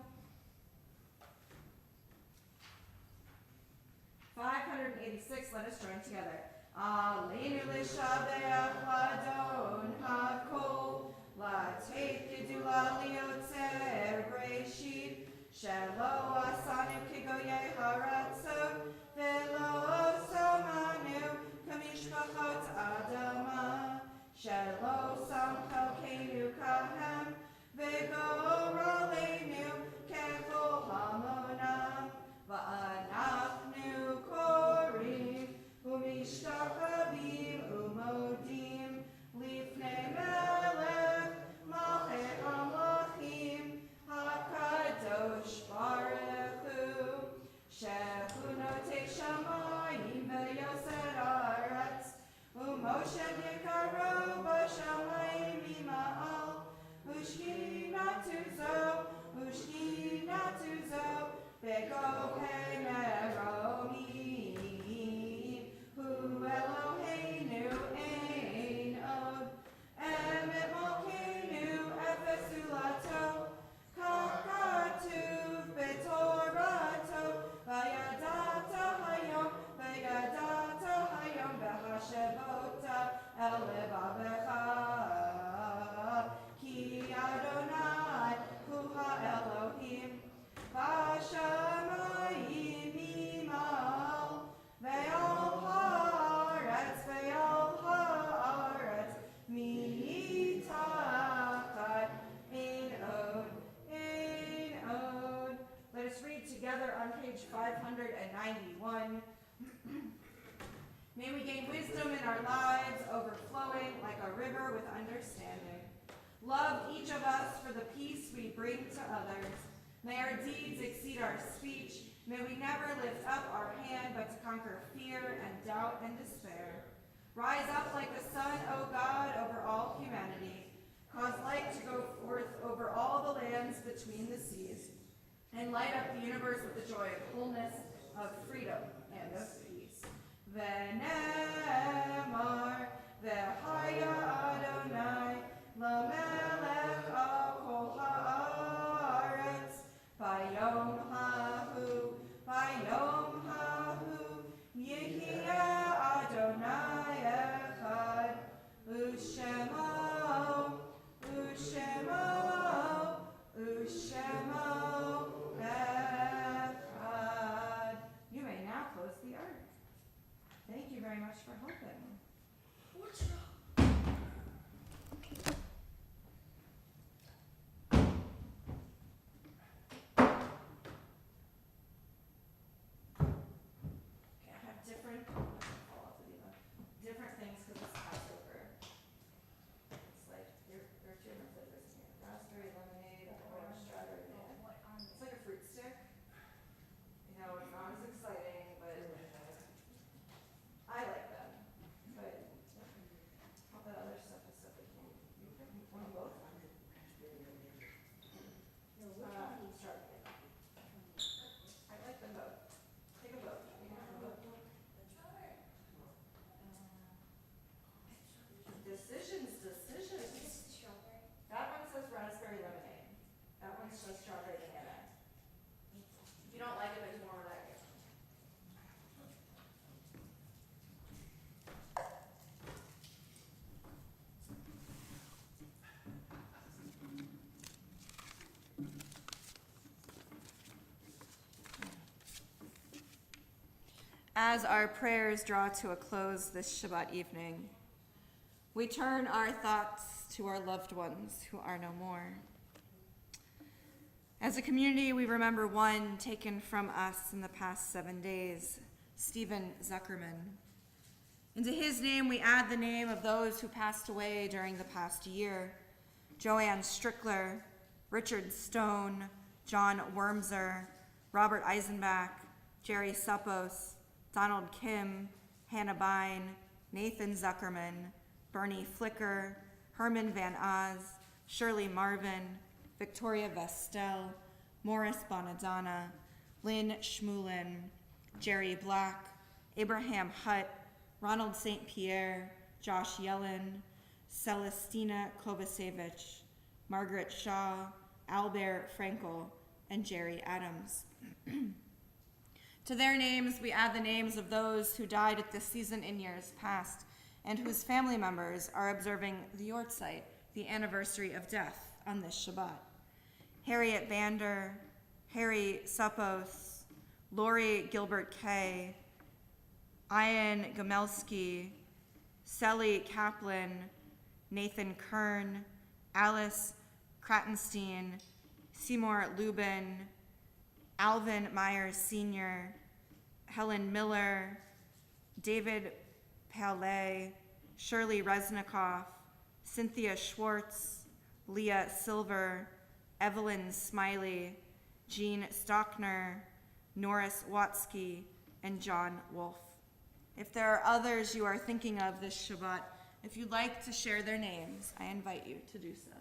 586, let us join together. Aleinu l'shabeach l'adon hakol, l'teit gedula liotzer breshit, shelo asanu kigoyei haratzot, velo samanu kamishpachot adama, shelo samchalkeinu kahem, v'goraleinu kechol hamonam, va'anachnu korim, umishtachavim umodim, lifnei melech malchei hamlachim, hakadosh baruch hu, shehu notei shamayim ve'yoser haaretz, umoshed yikaro b'shamayim ima'al, ushkinatu zo, be'gohei meromim, hu Eloheinu ein od, emet malkeinu efes ulato, kakatuv betorato, vayadata hayom v'hashevota el levavecha, ki Adonai hu ha'Elohim, v'shamayim imal, ve'al haaretz mitachat ein od. Let us read together on page 591. May we gain wisdom in our lives, overflowing like a river with understanding. Love each of us for the peace we bring to others. May our deeds exceed our speech. May we never lift up our hand but to conquer fear and doubt and despair. Rise up like the sun, O God, over all humanity. Cause light to go forth over all the lands between the seas, and light up the universe with the joy of wholeness, of freedom, and of peace. Ve'nemar, ve'haya Adonai, lamelech al kol haaretz, bayom hahu, yehia Adonai echad, u'shemo echad. You may now close the ark. Thank you very much for helping. What's wrong? Okay, I have different things because it's Passover. It's like there are two different flavors in here: raspberry lemonade, orange strawberry. It's like a fruit stick. You know, it's not as exciting, but I like them. But all that other stuff is stuff that you want them both. Strawberry. I like them both. Take them both. You can have them both. Decisions. Strawberry. That one says raspberry lemonade. That one says strawberry banana. If you don't like it, there's more of that. As our prayers draw to a close this Shabbat evening, we turn our thoughts to our loved ones who are no more. As a community, we remember one taken from us in the past 7 days, Stephen Zuckerman. Into his name, we add the name of those who passed away during the past year: Joanne Strickler, Richard Stone, John Wormser, Robert Eisenbach, Jerry Suppos, Donald Kim, Hannah Bine, Nathan Zuckerman, Bernie Flicker, Herman Van Oz, Shirley Marvin, Victoria Vestel, Morris Bonadonna, Lynn Schmulin, Jerry Black, Abraham Hutt, Ronald St. Pierre, Josh Yellen, Celestina Kovacevic, Margaret Shaw, Albert Frankel, and Jerry Adams. To their names, we add the names of those who died at this season in years past, and whose family members are observing the Yortzeit, the anniversary of death, on this Shabbat. Harriet Bander, Harry Suppos, Lori Gilbert Kay, Ian Gomelski, Sally Kaplan, Nathan Kern, Alice Kratenstein, Seymour Lubin, Alvin Myers Sr., Helen Miller, David Palais, Shirley Reznikoff, Cynthia Schwartz, Leah Silver, Evelyn Smiley, Jean Stockner, Norris Watsky, and John Wolf. If there are others you are thinking of this Shabbat, if you'd like to share their names, I invite you to do so.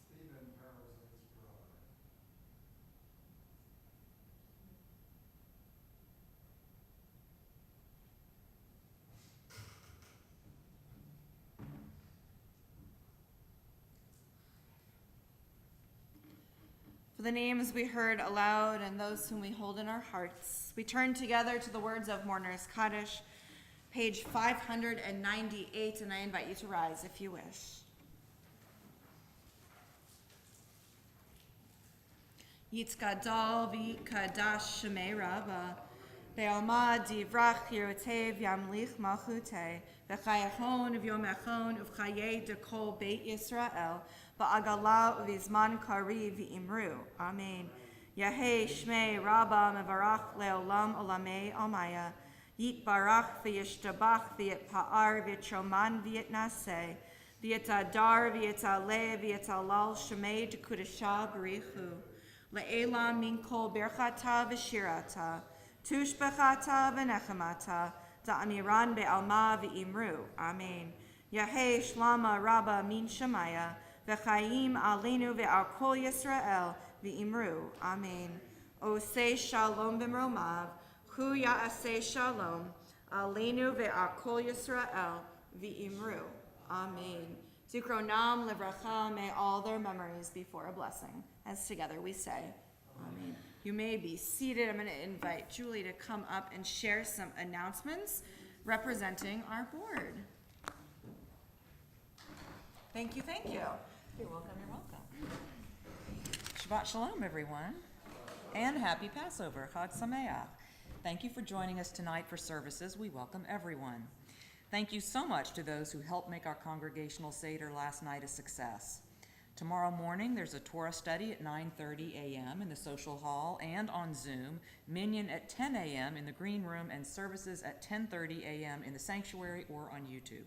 Stephen Parsons' brother. For the names we heard aloud and those whom we hold in our hearts, we turn together to the words of Mourner's Kaddish, page 598, and I invite you to rise if you wish. Yitzgadal v'yikadash shemei Rabba, be'alma divrach yerotev yamlich malchute, v'chayachon v'yomechon uv'chayei dekol beit Yisrael, ba'agala uv'izman kari v'imru. Amen. Yahei shmei Rabba mevarach le'olam olamei almaya, yitbarach v'yishtabach v'yitpa'ar v'yitroman v'yitnaseh, v'yitadar v'yitaleh v'yitalal shemei dekudesha b'richu. Le'elam min kol berchata v'shirata, tushbechata v'nechemata, da'amiran be'alma v'imru. Amen. Yahei shlama rabba min shemaya, v'chaim aleinu ve'al kol Yisrael v'imru. Amen. Osei shalom b'mromav, hu ya'aseh shalom, aleinu ve'al kol Yisrael v'imru. Amen. Zikronam livracha, may all their memories be for a blessing. As together we say, Amen. You may be seated. I'm going to invite Julie to come up and share some announcements representing our board. Thank you, thank you. You're welcome, you're welcome. Shabbat Shalom, everyone, and happy Passover, Chag Sameach. Thank you for joining us tonight for services. We welcome everyone. Thank you so much to those who helped make our congregational Seder last night a success. Tomorrow morning, there's a Torah study at 9:30 a.m. in the social hall and on Zoom, Minyan at 10 a.m. in the green room, and services at 10:30 a.m. in the sanctuary or on YouTube.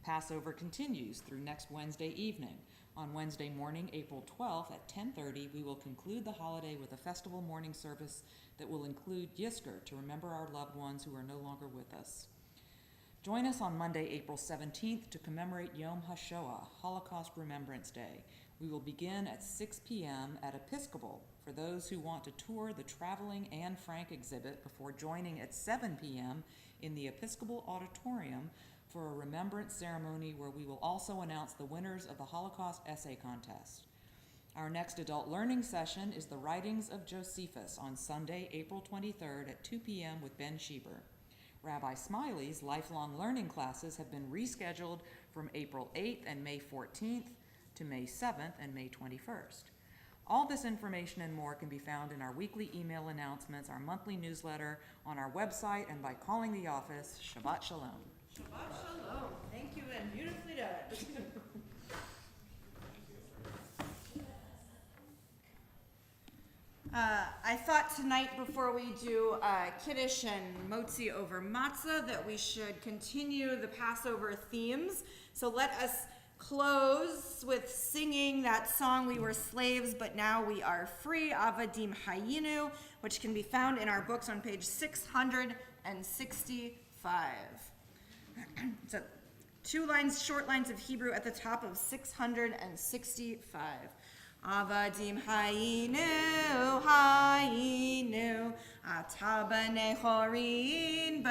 Passover continues through next Wednesday evening. On Wednesday morning, April 12th at 10:30, we will conclude the holiday with a festival morning service that will include Yizkor to remember our loved ones who are no longer with us. Join us on Monday, April 17th to commemorate Yom HaShoah, Holocaust Remembrance Day. We will begin at 6 p.m. at Episcopal for those who want to tour the traveling Anne Frank exhibit before joining at 7 p.m. in the Episcopal Auditorium for a remembrance ceremony where we will also announce the winners of the Holocaust Essay Contest. Our next adult learning session is the Writings of Josephus on Sunday, April 23rd at 2 p.m. with Ben Schieber. Rabbi Smiley's lifelong learning classes have been rescheduled from April 8th and May 14th to May 7th and May 21st. All this information and more can be found in our weekly email announcements, our monthly newsletter, on our website, and by calling the office. Shabbat Shalom. Shabbat shalom. Thank you, and beautifully done. I thought tonight before we do Kiddush and Motzi over Matzah that we should continue the Passover themes. So let us close with singing that song, We Were Slaves, But Now We Are Free, Avadim Hayinu, which can be found in our books on page 665. So 2 lines, short lines of Hebrew at the top of 665. Avadim hayinu, hayinu, ata b'nei chorin,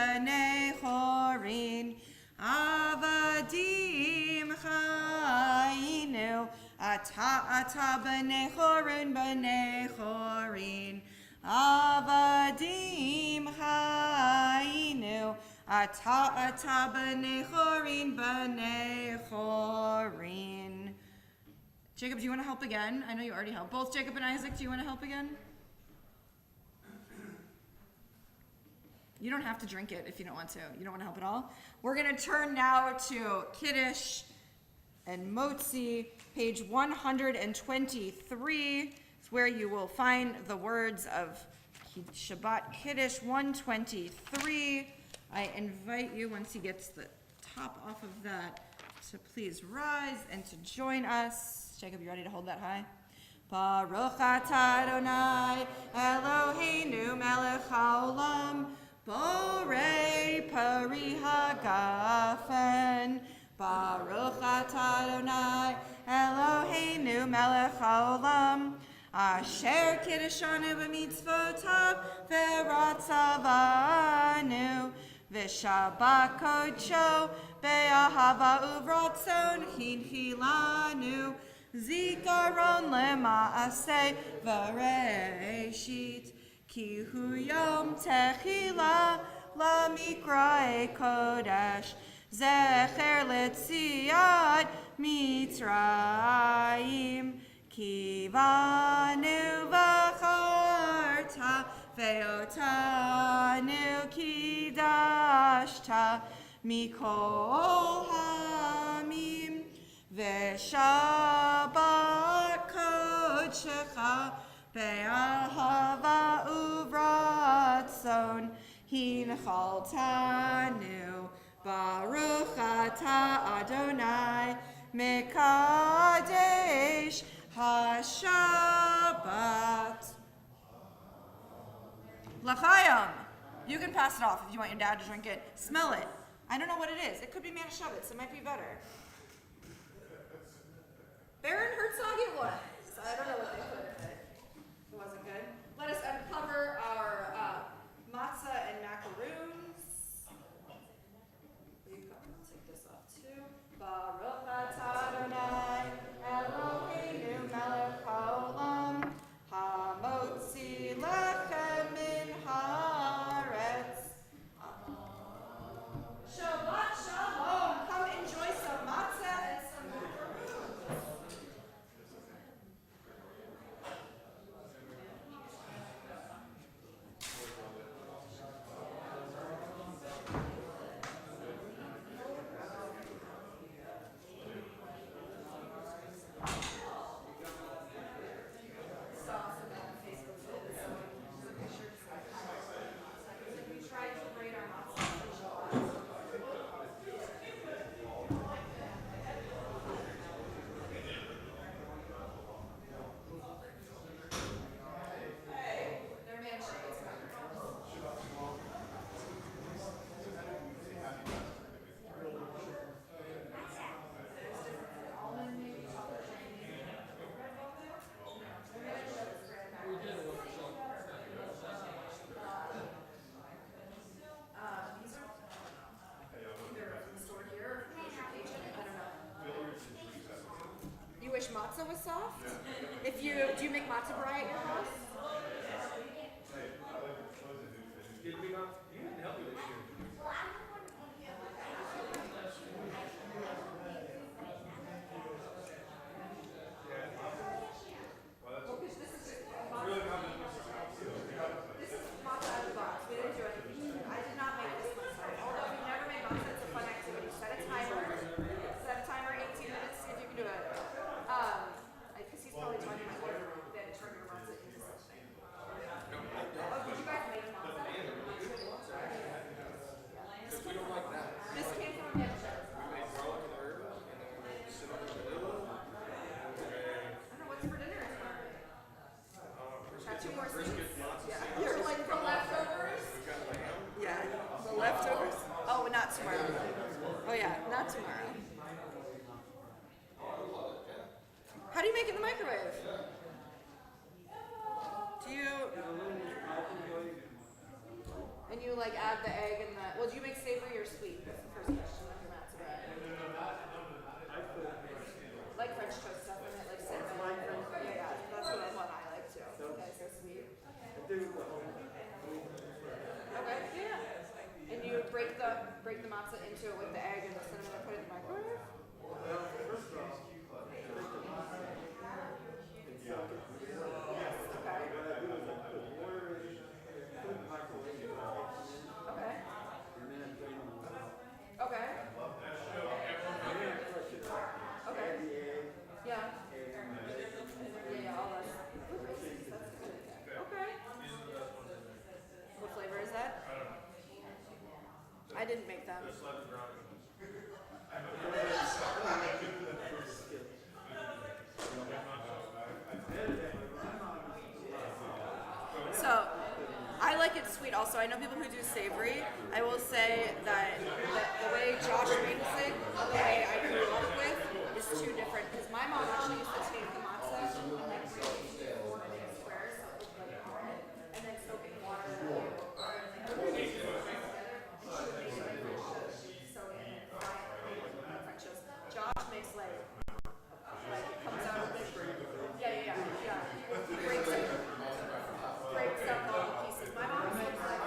avadim hayinu, ata b'nei chorin, avadim hayinu, ata b'nei chorin. Jacob, do you want to help again? I know you already helped. Both Jacob and Isaac, do you want to help again? You don't have to drink it if you don't want to. You don't want to help at all? We're going to turn now to Kiddush and Motzi, page 123. It's where you will find the words of Shabbat Kiddush 123. I invite you, once he gets the top off of that, to please rise and to join us. Jacob, you ready to hold that high? Baruch atah Adonai Eloheinu melech haolam borei pari hagafen. Baruch atah Adonai Eloheinu melech haolam asher kiddushanu b'mitzvotav v'ratzavanu v'shabbat kodsho be'ahava uvratzon hinchilanu zikaron lema'aseh v'reishit ki hu yom techila lamikra'e kodesh zecher letziat mitzrayim ki vanu v'charta ve'otanu kidashta mikol hamim ve'shabbat kodshecha be'ahava uvratzon hinchaltanu baruch atah Adonai mekadesh hashabbat L'chaim. You can pass it off if you want your dad to drink it. Smell it. I don't know what it is. It could be Manischewitz. It might be better. Baron Herzog it was. I don't know what they put in it. It wasn't good. Let us uncover our matzah and macaroons. I'll take this off too. Baruch atah Adonai Eloheinu melech haolam hamotzi lechem min haaretz. Shabbat shalom. Come enjoy some matzah and some macaroons. Wish matzah was soft? Do you make matzah bri at your house? You didn't help me this year. This is matzah out of the box. We didn't do anything. I did not make this myself. Although if you've never made matzah, it's a fun activity. Set a timer. Set a timer 18 minutes, see if you can do it. Because he's probably talking about then turn your matzah into something. Oh, did you guys make matzah? Because we don't like that. This came from a gift shop. We made garlic and herb, and then we sit on the vanilla. I don't know what's for dinner tomorrow. Got two more Brisket, seats. lots of Yeah. seeds. You're like the leftovers? We've got lamb. Yeah. The leftovers? Oh, not tomorrow. Oh yeah, not tomorrow. How do you make it in the microwave? Do you? And you like add the egg and the. Well, do you make savory or sweet? That's the first question of your matzah bread. Like French toast stuff in it, like cinnamon. Yeah, that's what I like too. Okay, so sweet. Okay, yeah. And you break the matzah into it with the egg and the cinnamon and put it in the microwave? Okay. Okay. Yeah. Yeah, all that. Ooh, raisins, that's good. Okay. What flavor is that? I didn't make them. So, I like it sweet also. I know people who do savory. I will say that the way Josh makes it, the way I grew up with, is too different. Because my mom actually used to take the matzah and like break it into 4 big squares, so it looked like almond, and then soak it in water. And she would make it like soak it and fry it like French toast. Josh makes like it comes out of the yeah. He breaks up all the pieces. My mom makes like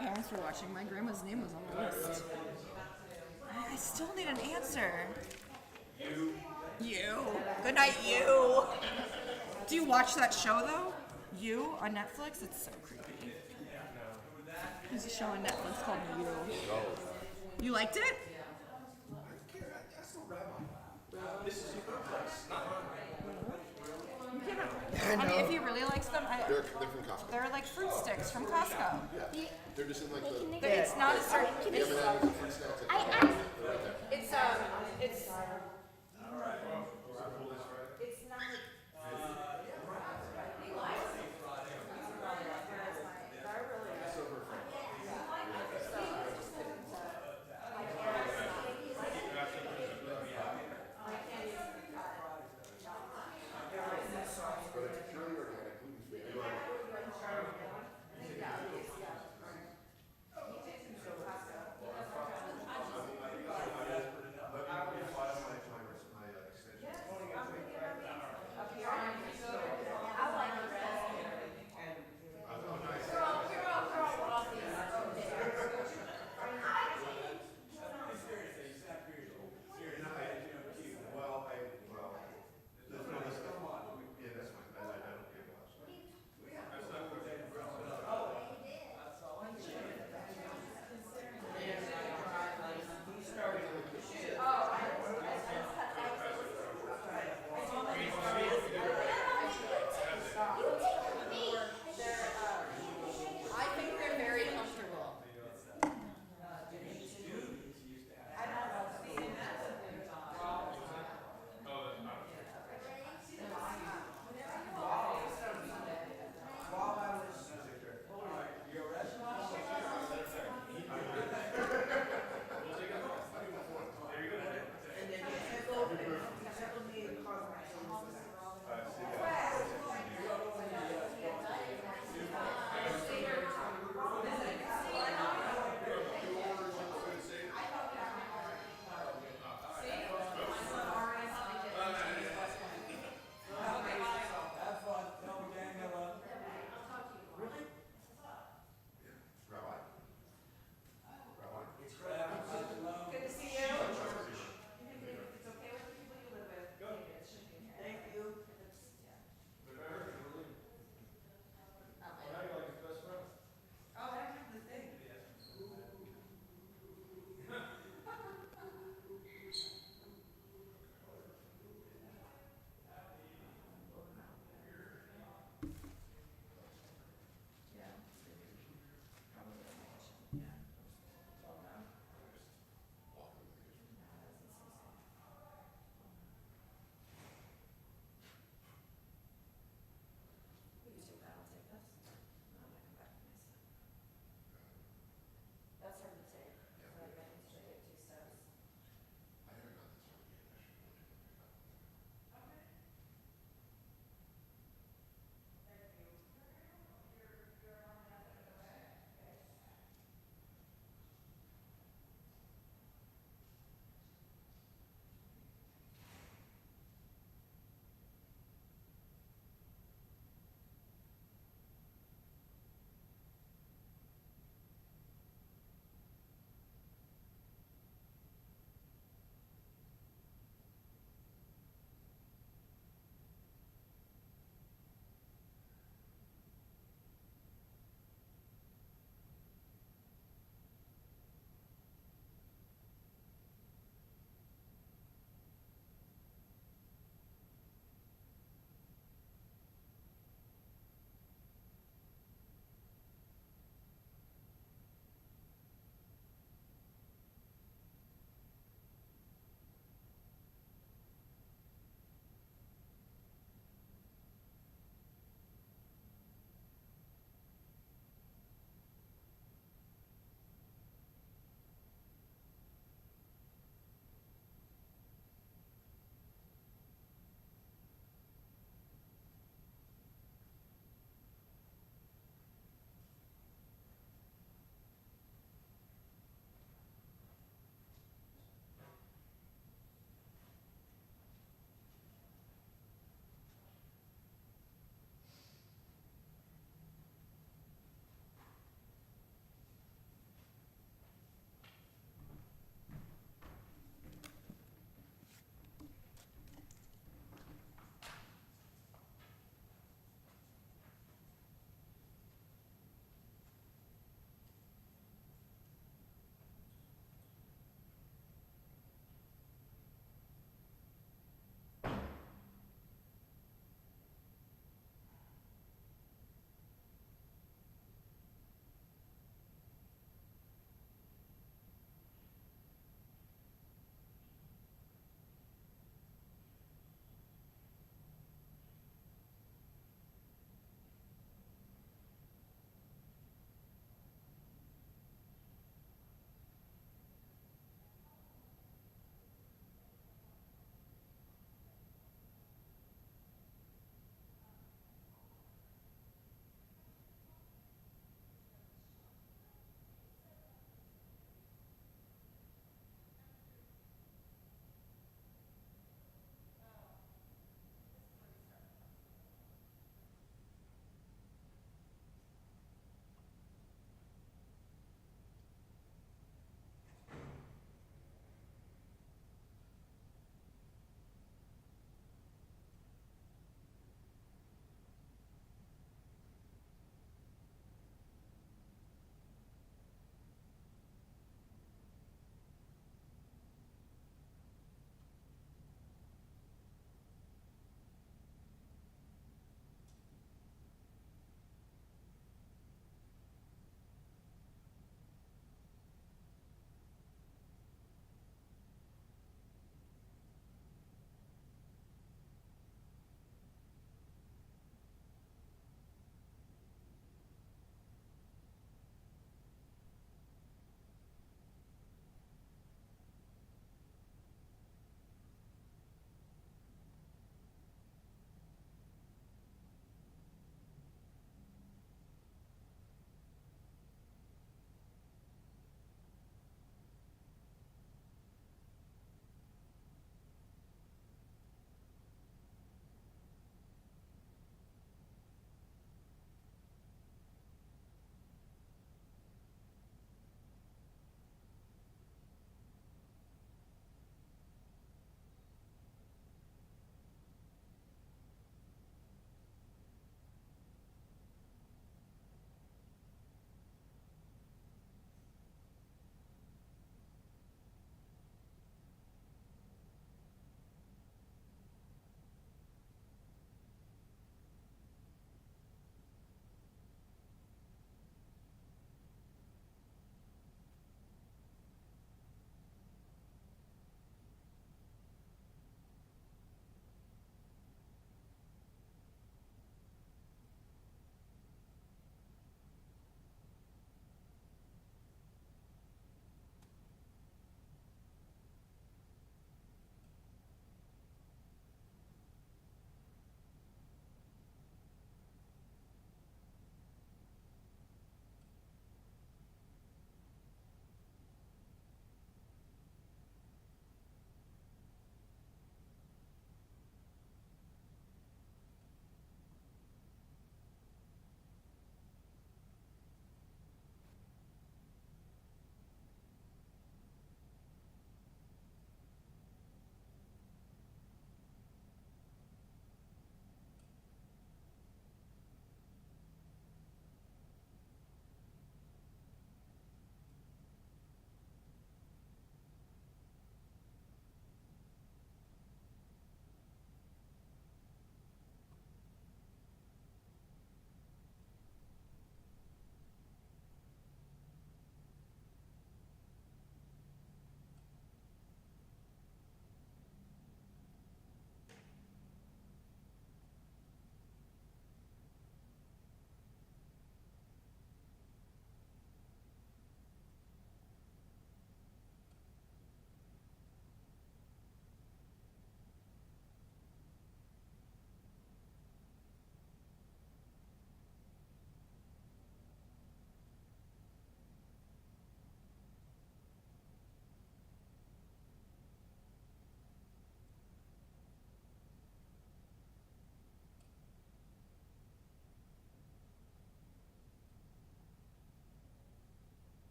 parents were watching, my grandma's name was on the list. I still need an answer. You. Good night, you. Do you watch that show though? You on Netflix? It's so creepy. There's a show on Netflix called You. You liked it? I mean, if he really likes them, They're from Costco. they're like fruit sticks from Costco. They're just in like the It's not a certain. M&M's and fruit snacks. I It's